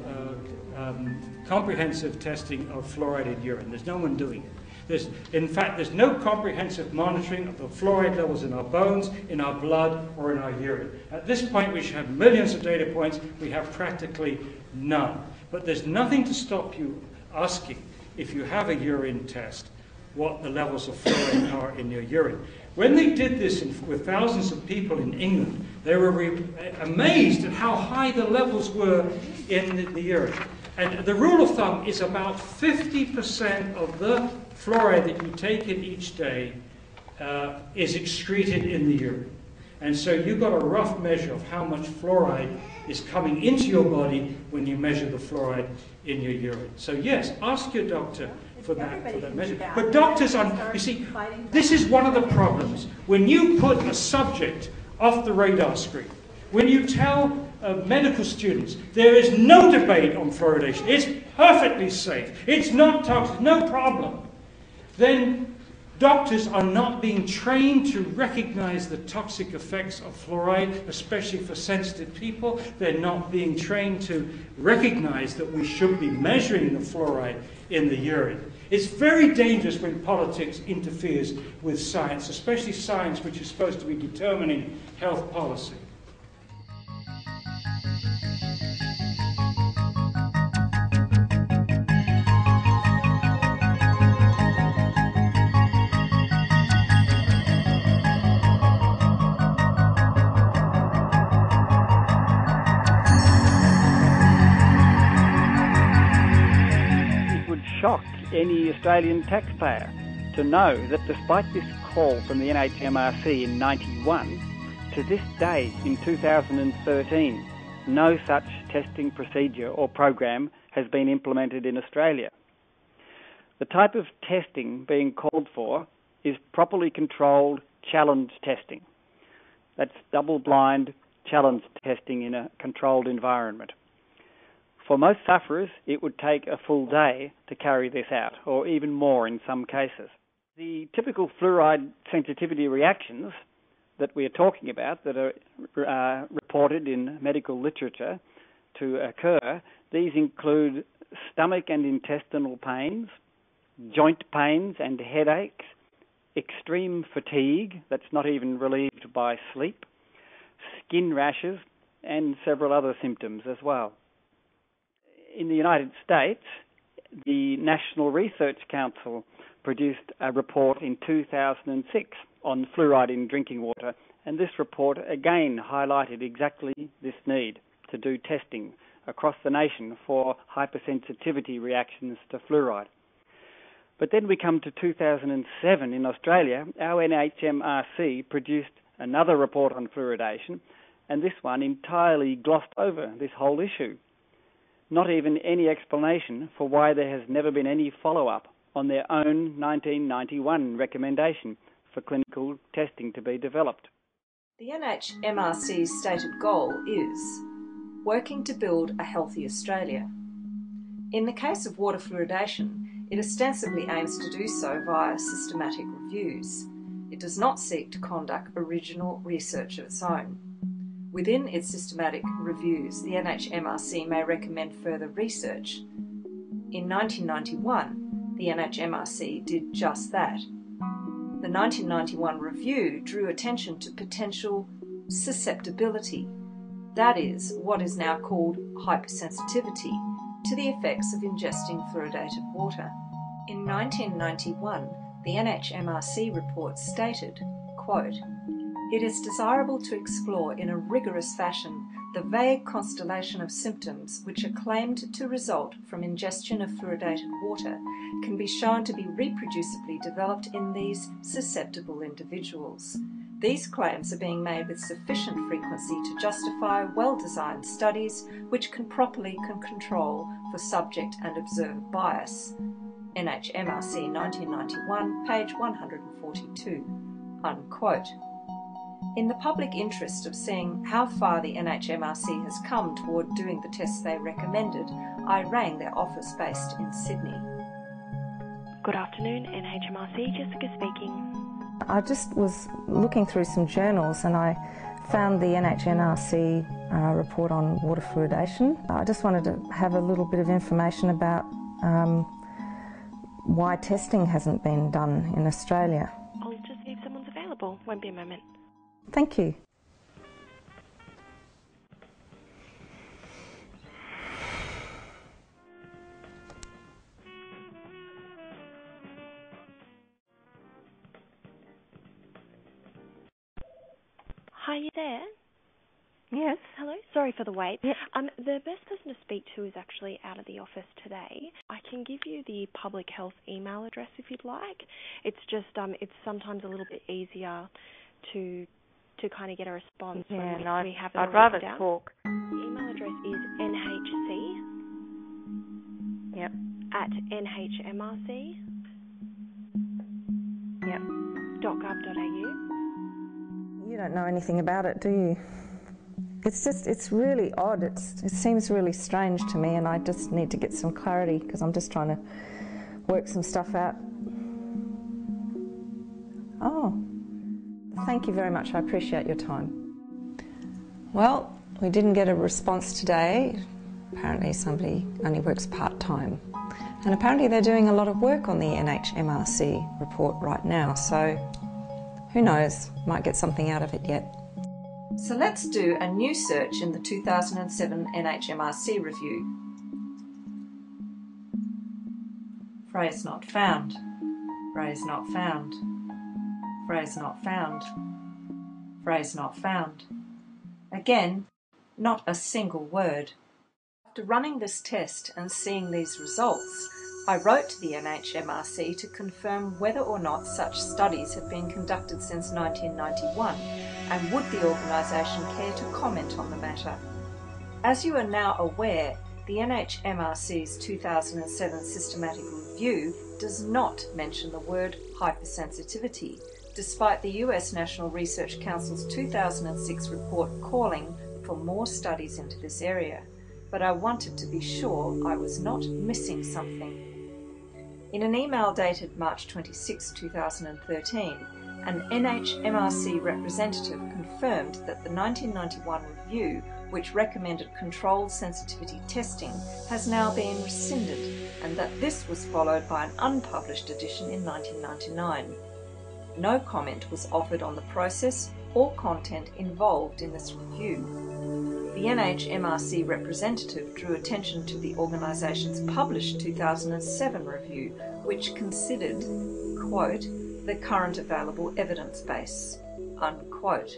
comprehensive testing of fluoride in urine. There's no one doing it. In fact, there's no comprehensive monitoring of the fluoride levels in our bones, in our blood, or in our urine. At this point, we should have millions of data points. We have practically none. But there's nothing to stop you asking, if you have a urine test, what the levels of fluoride are in your urine. When they did this with thousands of people in England, they were amazed at how high the levels were in the urine. And the rule of thumb is about 50% of the fluoride that you take in each day is excreted in the urine. And so you've got a rough measure of how much fluoride is coming into your body when you measure the fluoride in your urine. So yes, ask your doctor for that measure. But doctors, you see, this is one of the problems. When you put a subject off the radar screen, when you tell medical students there is no debate on fluoridation, it's perfectly safe, it's not toxic, no problem, then Doctors are not being trained to recognise the toxic effects of fluoride, especially for sensitive people. They're not being trained to recognise that we should be measuring the fluoride in the urine. It's very dangerous when politics interferes with science, especially science which is supposed to be determining health policy. Shock any Australian taxpayer to know that despite this call from the NHMRC in 91, to this day in 2013, no such testing procedure or program has been implemented in Australia. The type of testing being called for is properly controlled challenge testing. That's double-blind challenge testing in a controlled environment. For most sufferers, it would take a full day to carry this out, or even more in some cases. The typical fluoride sensitivity reactions that we are talking about, that are reported in medical literature to occur, these include stomach and intestinal pains, joint pains and headaches, extreme fatigue that's not even relieved by sleep, skin rashes, and several other symptoms as well. In the United States, the National Research Council produced a report in 2006 on fluoride in drinking water, and this report again highlighted exactly this need to do testing across the nation for hypersensitivity reactions to fluoride. But then we come to 2007 in Australia. Our NHMRC produced another report on fluoridation, and this one entirely glossed over this whole issue. Not even any explanation for why there has never been any follow-up on their own 1991 recommendation for clinical testing to be developed. The NHMRC's stated goal is working to build a healthy Australia. In the case of water fluoridation, it ostensibly aims to do so via systematic reviews. It does not seek to conduct original research of its own. Within its systematic reviews, the NHMRC may recommend further research. In 1991, the NHMRC did just that. The 1991 review drew attention to potential susceptibility, that is, what is now called hypersensitivity, to the effects of ingesting fluoridated water. In 1991, the NHMRC report stated, quote, "It is desirable to explore in a rigorous fashion the vague constellation of symptoms which are claimed to result from ingestion of fluoridated water can be shown to be reproducibly developed in these susceptible individuals. These claims are being made with sufficient frequency to justify well-designed studies which can properly control for subject and observer bias." NHMRC 1991, page 142, unquote. In the public interest of seeing how far the NHMRC has come toward doing the tests they recommended, I rang their office based in Sydney. Good afternoon, NHMRC, Jessica speaking. I just was looking through some journals and I found the NHMRC report on water fluoridation. I just wanted to have a little bit of information about why testing hasn't been done in Australia. I'll just see if someone's available. Won't be a moment. Thank you. Hi, you there? Yes. Hello, sorry for the wait. Yep. The best person to speak to is actually out of the office today. I can give you the public health email address if you'd like. It's just, it's sometimes a little bit easier to kind of get a response when we have it I'd rather down. talk. The email address is nhc Yep. at nhmrc Yep. .gov.au. You don't know anything about it, do you? It's really odd. It seems really strange to me, and I just need to get some clarity because I'm just trying to work some stuff out. Oh, thank you very much. I appreciate your time. Well, we didn't get a response today. Apparently somebody only works part-time. And apparently they're doing a lot of work on the NHMRC report right now, so who knows, might get something out of it yet. So let's do a new search in the 2007 NHMRC review. Phrase not found. Phrase not found. Phrase not found. Phrase not found. Again, not a single word. After running this test and seeing these results, I wrote to the NHMRC to confirm whether or not such studies have been conducted since 1991 and would the organisation care to comment on the matter. As you are now aware, the NHMRC's 2007 systematic review does not mention the word hypersensitivity, despite the US National Research Council's 2006 report calling for more studies into this area. But I wanted to be sure I was not missing something. In an email dated March 26, 2013, an NHMRC representative confirmed that the 1991 review, which recommended controlled sensitivity testing, has now been rescinded, and that this was followed by an unpublished edition in 1999. No comment was offered on the process or content involved in this review. The NHMRC representative drew attention to the organisation's published 2007 review, which considered, quote, the current available evidence base, unquote.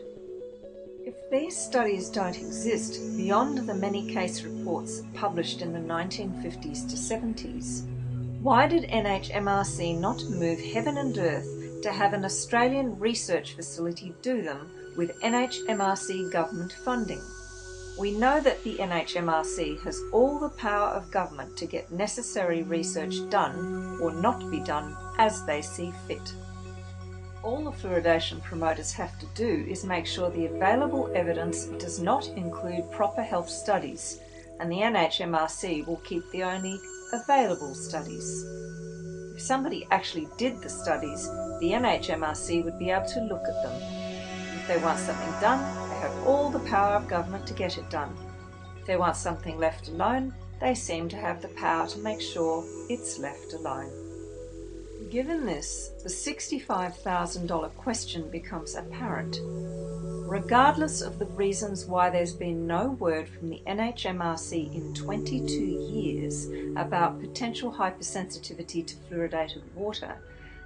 If these studies don't exist beyond the many case reports published in the 1950s to 70s, why did NHMRC not move heaven and earth to have an Australian research facility do them with NHMRC government funding? We know that the NHMRC has all the power of government to get necessary research done or not be done as they see fit. All the fluoridation promoters have to do is make sure the available evidence does not include proper health studies, and the NHMRC will keep the only available studies. If somebody actually did the studies, the NHMRC would be able to look at them. If they want something done, they have all the power of government to get it done. If they want something left alone, they seem to have the power to make sure it's left alone. Given this, the $65,000 question becomes apparent. Regardless of the reasons why there's been no word from the NHMRC in 22 years about potential hypersensitivity to fluoridated water,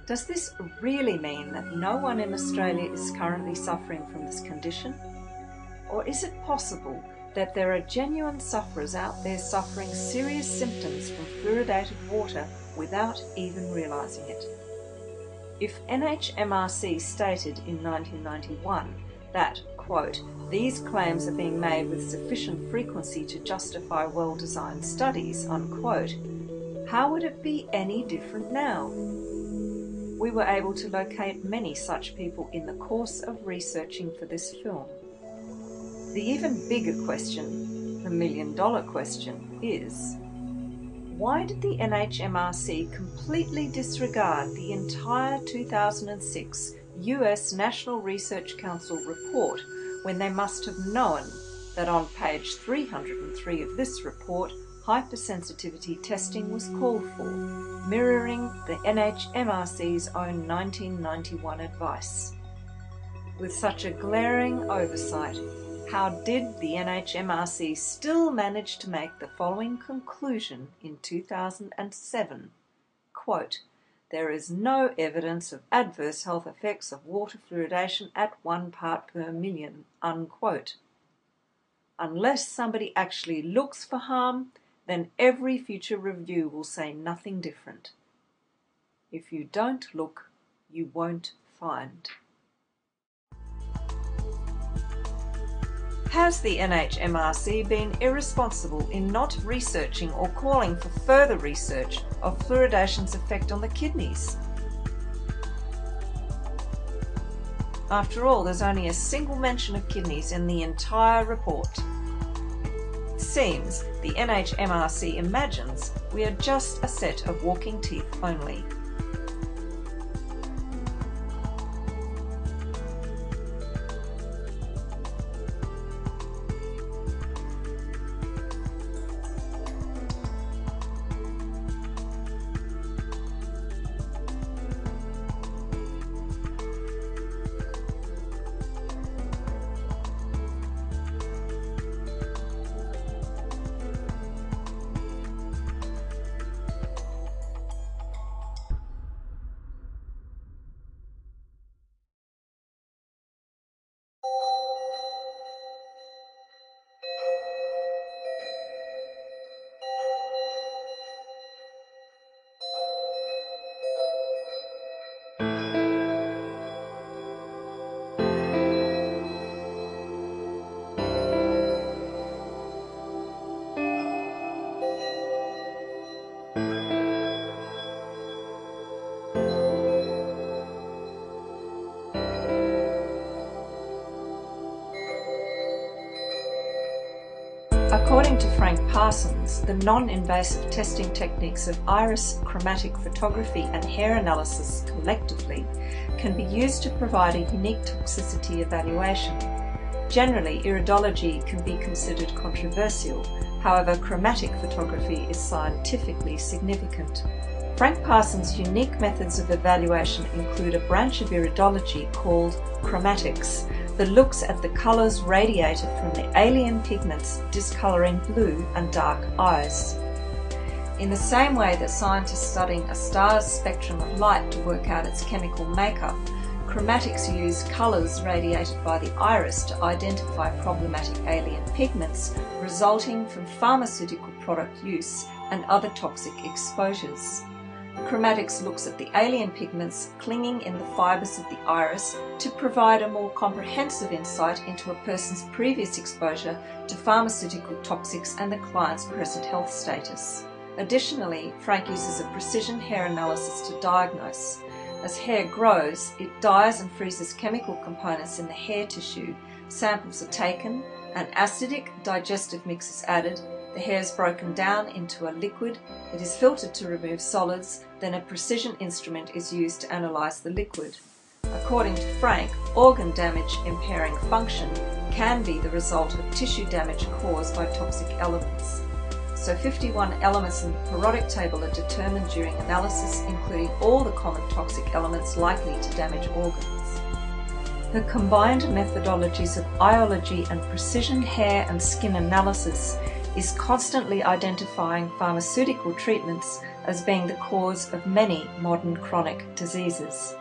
does this really mean that no one in Australia is currently suffering from this condition? Or is it possible that there are genuine sufferers out there suffering serious symptoms from fluoridated water without even realising it? If NHMRC stated in 1991 that, quote, these claims are being made with sufficient frequency to justify well-designed studies, unquote, how would it be any different now? We were able to locate many such people in the course of researching for this film. The even bigger question, the million-dollar question, is why did the NHMRC completely disregard the entire 2006 US National Research Council report when they must have known that on page 303 of this report, hypersensitivity testing was called for, mirroring the NHMRC's own 1991 advice? With such a glaring oversight, how did the NHMRC still manage to make the following conclusion in 2007? Quote, there is no evidence of adverse health effects of water fluoridation at 1 part per million, unquote. Unless somebody actually looks for harm, then every future review will say nothing different. If you don't look, you won't find. Has the NHMRC been irresponsible in not researching or calling for further research of fluoridation's effect on the kidneys? After all, there's only a single mention of kidneys in the entire report. It seems the NHMRC imagines we are just a set of walking teeth only. According to Frank Parsons, the non-invasive testing techniques of iris, chromatic photography and hair analysis collectively can be used to provide a unique toxicity evaluation. Generally, iridology can be considered controversial, however chromatic photography is scientifically significant. Frank Parsons' unique methods of evaluation include a branch of iridology called chromatics that looks at the colours radiated from the alien pigments discolouring blue and dark eyes. In the same way that scientists studying a star's spectrum of light to work out its chemical makeup, chromatics use colours radiated by the iris to identify problematic alien pigments resulting from pharmaceutical product use and other toxic exposures. Chromatics looks at the alien pigments clinging in the fibres of the iris to provide a more comprehensive insight into a person's previous exposure to pharmaceutical toxics and the client's present health status. Additionally, Frank uses a precision hair analysis to diagnose. As hair grows, it dyes and freezes chemical components in the hair tissue. Samples are taken, an acidic digestive mix is added, the hair is broken down into a liquid, it is filtered to remove solids, then a precision instrument is used to analyse the liquid. According to Frank, organ damage impairing function can be the result of tissue damage caused by toxic elements. So 51 elements in the periodic table are determined during analysis, including all the common toxic elements likely to damage organs. The combined methodologies of iology and precision hair and skin analysis is constantly identifying pharmaceutical treatments as being the cause of many modern chronic diseases.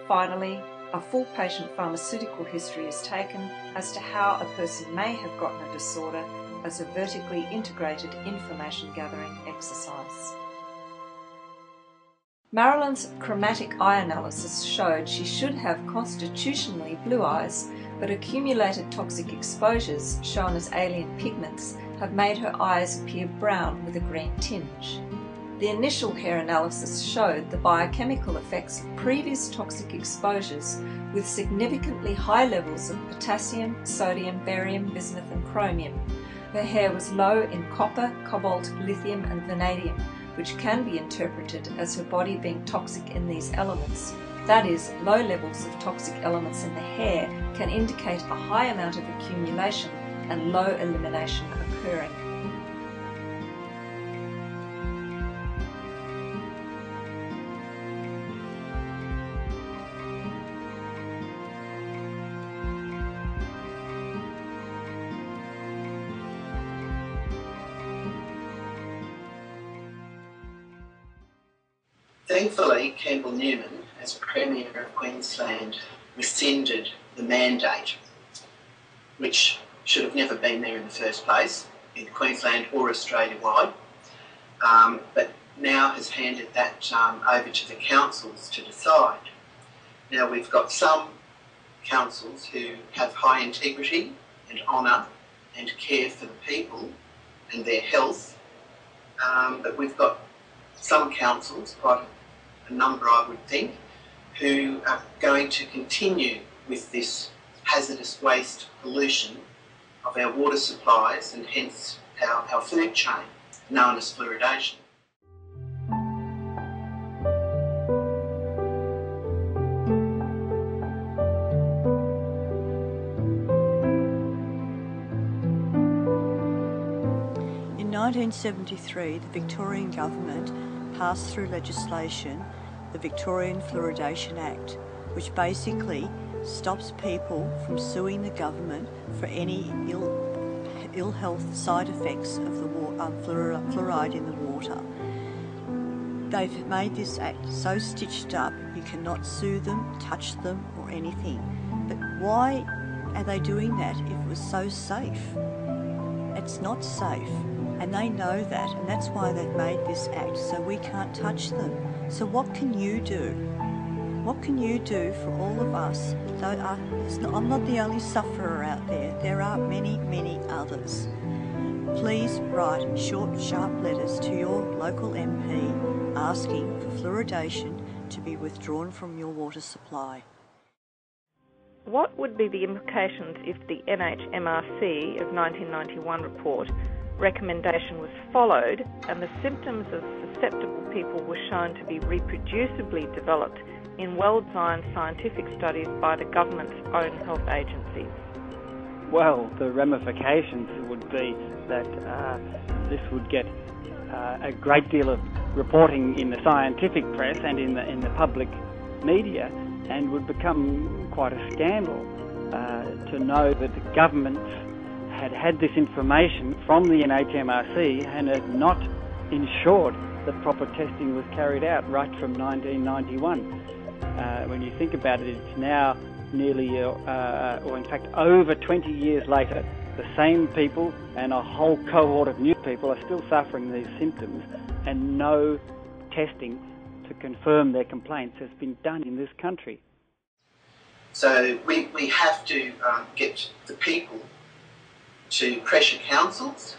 Finally, a full patient pharmaceutical history is taken as to how a person may have gotten a disorder as a vertically integrated information gathering exercise. Merilyn's chromatic eye analysis showed she should have constitutionally blue eyes, but accumulated toxic exposures, shown as alien pigments, have made her eyes appear brown with a green tinge. The initial hair analysis showed the biochemical effects of previous toxic exposures with significantly high levels of potassium, sodium, barium, bismuth and chromium. Her hair was low in copper, cobalt, lithium and vanadium, which can be interpreted as her body being toxic in these elements. That is, low levels of toxic elements in the hair can indicate a high amount of accumulation and low elimination occurring. Thankfully, Campbell Newman, as Premier of Queensland, rescinded the mandate, which should have never been there in the first place, in Queensland or Australia-wide, but now has handed that over to the councils to decide. Now, we've got some councils who have high integrity and honour and care for the people and their health, but we've got some councils, quite a number I would think, who are going to continue with this hazardous waste pollution of our water supplies and hence our food chain, known as fluoridation. In 1973, the Victorian government passed through legislation the Victorian Fluoridation Act, which basically stops people from suing the government for any ill health side effects of the fluoride in the water. They've made this act so stitched up you cannot sue them, touch them or anything. But why are they doing that if it was so safe? It's not safe. And they know that, and that's why they've made this act, so we can't touch them. So what can you do? What can you do for all of us? I'm not the only sufferer out there. There are many, many others. Please write short, sharp letters to your local MP asking for fluoridation to be withdrawn from your water supply. what would be the implications if the NHMRC of 1991 report recommendation was followed and the symptoms of susceptible people were shown to be reproducibly developed in well-designed scientific studies by the government's own health agencies? Well, the ramifications would be that this would get a great deal of reporting in the scientific press and in the public media, and would become quite a scandal to know that the government had this information from the NHMRC and had not ensured that proper testing was carried out right from 1991. When you think about it, it's now nearly, or in fact over 20 years later, the same people and a whole cohort of new people are still suffering these symptoms, and no testing to confirm their complaints has been done in this country. So we have to get the people to pressure councils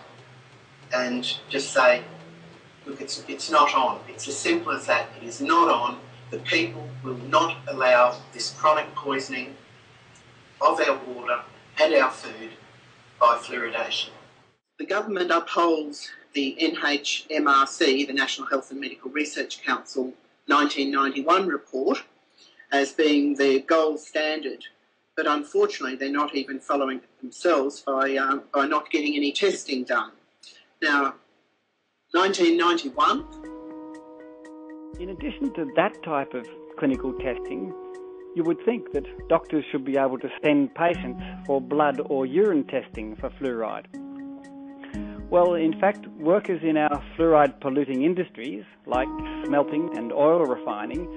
and just say, look, it's not on. It's as simple as that. It is not on. The people will not allow this chronic poisoning of our water and our food by fluoridation. The government upholds the NHMRC, the National Health and Medical Research Council, 1991 report as being the gold standard, but unfortunately they're not even following it themselves by not getting any testing done. Now, 1991. In addition to that type of clinical testing, you would think that doctors should be able to send patients for blood or urine testing for fluoride. Well, in fact, workers in our fluoride-polluting industries, like smelting and oil refining,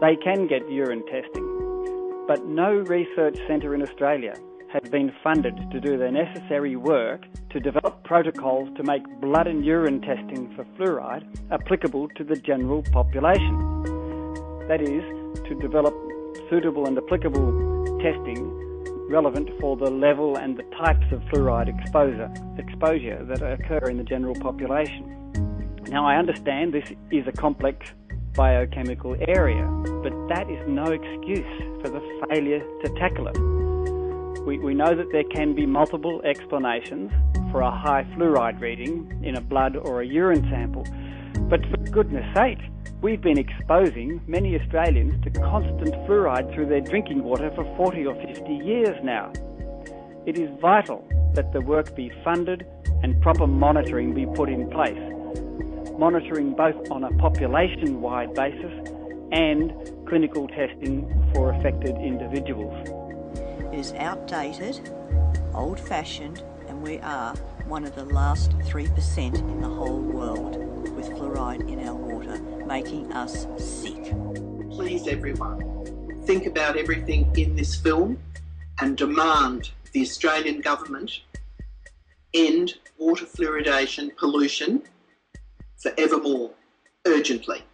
they can get urine testing. But no research centre in Australia has been funded to do the necessary work to develop protocols to make blood and urine testing for fluoride applicable to the general population. That is, to develop suitable and applicable testing relevant for the level and the types of fluoride exposure that occur in the general population. Now, I understand this is a complex biochemical area, but that is no excuse for the failure to tackle it. We know that there can be multiple explanations for a high fluoride reading in a blood or a urine sample, but for goodness sake, we've been exposing many Australians to constant fluoride through their drinking water for 40 or 50 years now. It is vital that the work be funded and proper monitoring be put in place. Monitoring both on a population-wide basis and clinical testing for affected individuals. It is outdated, old-fashioned, and we are one of the last 3% in the whole world with fluoride in our water, making us sick. Please, everyone, think about everything in this film and demand the Australian government end water fluoridation pollution forevermore, urgently.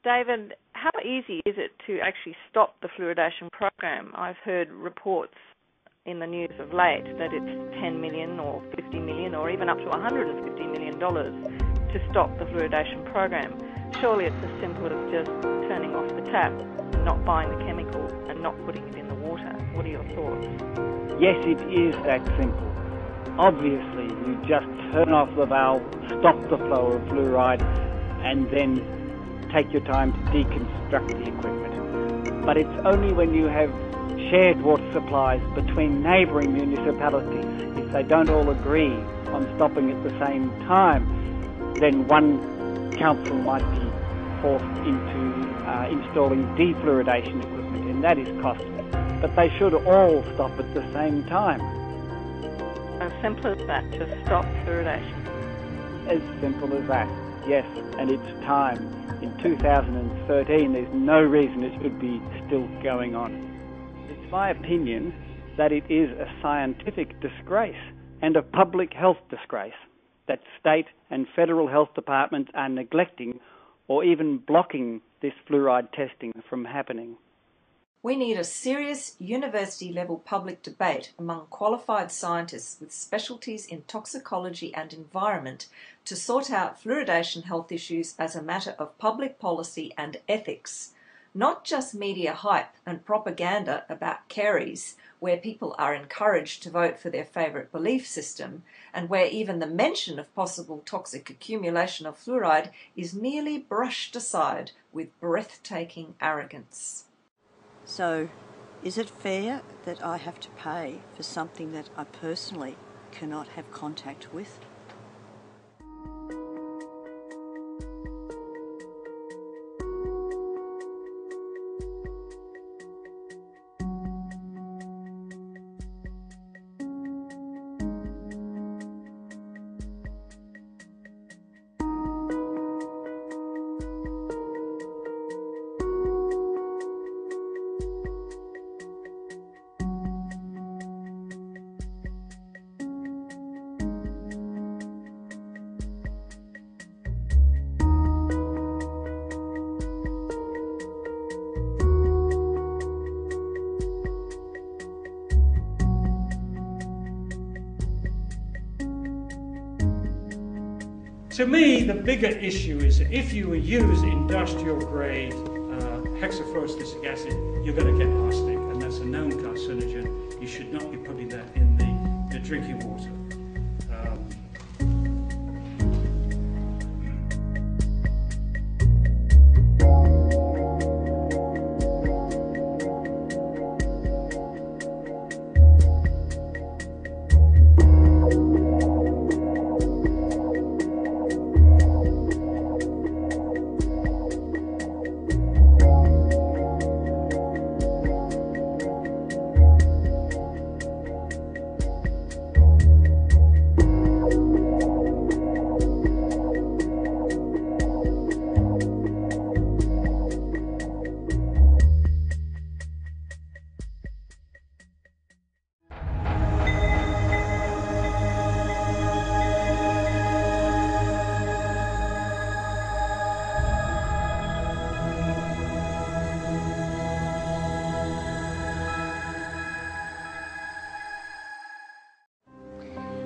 David, how easy is it to actually stop the fluoridation program? I've heard reports in the news of late that it's 10 million or 50 million or even up to $150 million to stop the fluoridation program. Surely it's as simple as just turning off the tap, not buying the chemical and not putting it in the water. What are your thoughts? Yes, it is that simple. Obviously, you just turn off the valve, stop the flow of fluoride, and then take your time to deconstruct the equipment. But it's only when you have shared water supplies between neighbouring municipalities, if they don't all agree on stopping at the same time, then one council might be forced into installing defluoridation equipment, and that is costly. But they should all stop at the same time. As simple as that, to stop fluoridation. As simple as that, yes, and it's time. In 2013, there's no reason it should be still going on. It's my opinion that it is a scientific disgrace and a public health disgrace that state and federal health departments are neglecting or even blocking this fluoride testing from happening. We need a serious university-level public debate among qualified scientists with specialties in toxicology and environment to sort out fluoridation health issues as a matter of public policy and ethics. not just media hype and propaganda about caries, where people are encouraged to vote for their favourite belief system, and where even the mention of possible toxic accumulation of fluoride is merely brushed aside with breathtaking arrogance. So, is it fair that I have to pay for something that I personally cannot have contact with? To me, the bigger issue is that if you use industrial grade hexafluorosilicic acid, you're going to get arsenic, and that's a known carcinogen. You should not be putting that in the drinking water.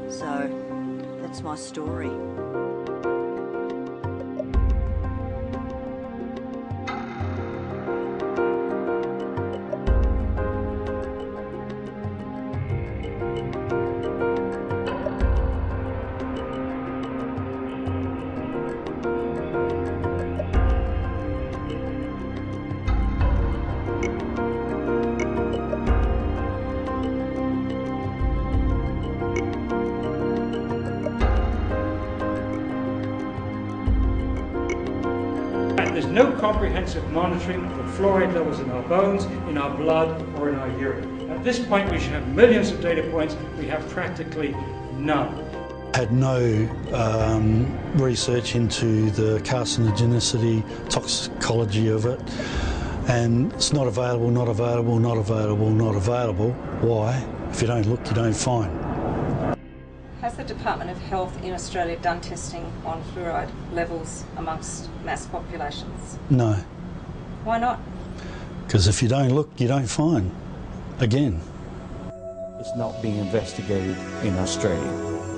So, that's my story. There's no comprehensive monitoring of the fluoride levels in our bones, in our blood, or in our urine. At this point, we should have millions of data points. We have practically none. Had no research into the carcinogenicity, toxicology of it, and it's not available, not available, not available, not available. Why? If you don't look, you don't find. Has the Department of Health in Australia done testing on fluoride levels amongst mass populations? No. Why not? Because if you don't look, you don't find. Again. It's not being investigated in Australia.